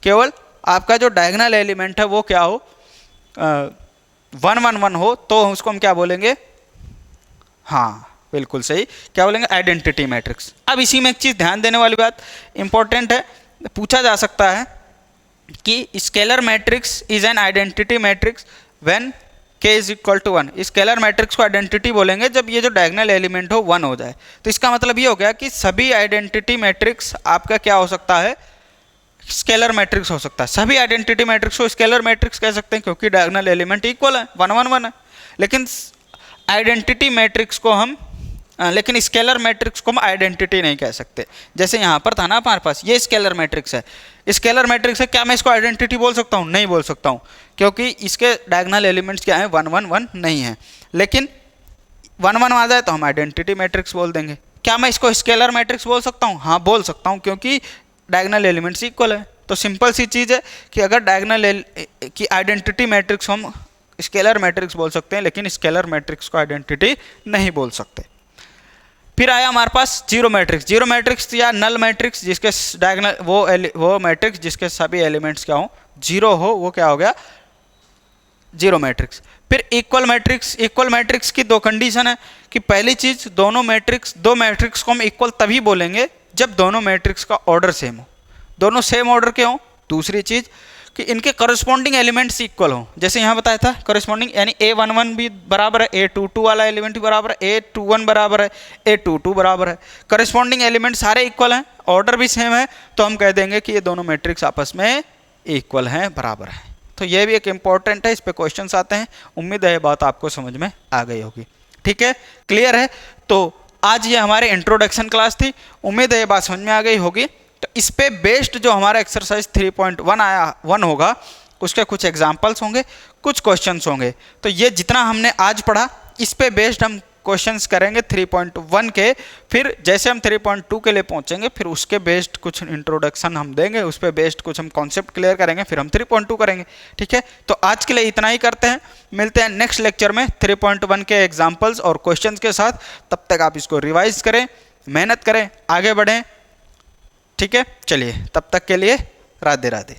केवल आपका जो डायगोनल एलिमेंट है वो क्या हो, 1 1 1 हो, तो उसको हम क्या बोलेंगे, हाँ बिल्कुल सही, क्या बोलेंगे, आइडेंटिटी मैट्रिक्स। अब इसी में एक चीज़ ध्यान देने वाली बात इंपॉर्टेंट है, पूछा जा सकता है कि scalar matrix is an identity matrix when k is equal to 1। Scalar matrix को आइडेंटिटी बोलेंगे जब ये जो डायगोनल एलिमेंट हो 1 हो जाए। तो इसका मतलब ये हो गया कि सभी आइडेंटिटी मैट्रिक्स आपका क्या हो सकता है, स्केलर मैट्रिक्स हो सकता है। सभी आइडेंटिटी मैट्रिक्स को स्केलर मैट्रिक्स कह सकते हैं क्योंकि डायगोनल एलिमेंट इक्वल है, 1 1 1 है। लेकिन आइडेंटिटी मैट्रिक्स को हम लेकिन स्केलर मैट्रिक्स को हम आइडेंटिटी नहीं कह सकते। जैसे यहाँ पर था ना हमारे पास ये स्केलर मैट्रिक्स है, स्केलर मैट्रिक्स है, क्या मैं इसको आइडेंटिटी बोल सकता हूँ? नहीं बोल सकता हूँ क्योंकि इसके डायगोनल एलिमेंट्स क्या हैं, 1 1 1 नहीं है। लेकिन 1 1 आ जाए तो हम आइडेंटिटी मैट्रिक्स बोल देंगे। क्या मैं इसको स्केलर मैट्रिक्स बोल सकता हूँ? हाँ बोल सकता हूँ क्योंकि डायगोनल एलिमेंट्स इक्वल है। तो सिंपल सी चीज़ है कि अगर डायगोनल की आइडेंटिटी मैट्रिक्स हम स्केलर मैट्रिक्स बोल सकते हैं लेकिन स्केलर मैट्रिक्स को आइडेंटिटी नहीं बोल सकते। फिर आया हमारे पास जीरो मैट्रिक्स। जीरो मैट्रिक्स या नल मैट्रिक्स जिसके डायगोनल वो मैट्रिक्स जिसके सभी एलिमेंट्स क्या हो, जीरो हो, वो क्या हो गया, जीरो मैट्रिक्स। फिर इक्वल मैट्रिक्स। इक्वल मैट्रिक्स की दो कंडीशन है कि पहली चीज दो मैट्रिक्स को हम इक्वल तभी बोलेंगे जब दोनों मैट्रिक्स का ऑर्डर सेम हो, दोनों सेम ऑर्डर के हों। दूसरी चीज कि इनके करस्पॉन्डिंग एलिमेंट्स इक्वल हो। जैसे यहाँ बताया था करस्पॉन्डिंग यानी A11 भी बराबर है, A22 वाला एलिमेंट भी बराबर है, A21 बराबर है, A22 बराबर है। करस्पॉन्डिंग एलिमेंट सारे इक्वल हैं, ऑर्डर भी सेम है, तो हम कह देंगे कि ये दोनों मैट्रिक्स आपस में इक्वल हैं, बराबर है। तो ये भी एक इंपॉर्टेंट है, इस पर क्वेश्चन आते हैं। उम्मीद है ये बात आपको समझ में आ गई होगी। ठीक है, क्लियर है। तो आज ये हमारे इंट्रोडक्शन क्लास थी, उम्मीद है ये बात समझ में आ गई होगी। तो इस पे बेस्ड जो हमारा एक्सरसाइज 3.1 होगा उसके कुछ एग्जाम्पल्स होंगे, कुछ क्वेश्चंस होंगे। तो ये जितना हमने आज पढ़ा इस पे बेस्ड हम क्वेश्चंस करेंगे 3.1 के। फिर जैसे हम 3.2 के लिए पहुंचेंगे फिर उसके बेस्ड कुछ इंट्रोडक्शन हम देंगे, उस पे बेस्ड कुछ हम कॉन्सेप्ट क्लियर करेंगे, फिर हम 3.2 करेंगे। ठीक है, तो आज के लिए इतना ही करते हैं, मिलते हैं नेक्स्ट लेक्चर में 3.1 के एग्जाम्पल्स और क्वेश्चंस के साथ। तब तक आप इसको रिवाइज करें, मेहनत करें, आगे बढ़ें। ठीक है, चलिए तब तक के लिए राधे राधे।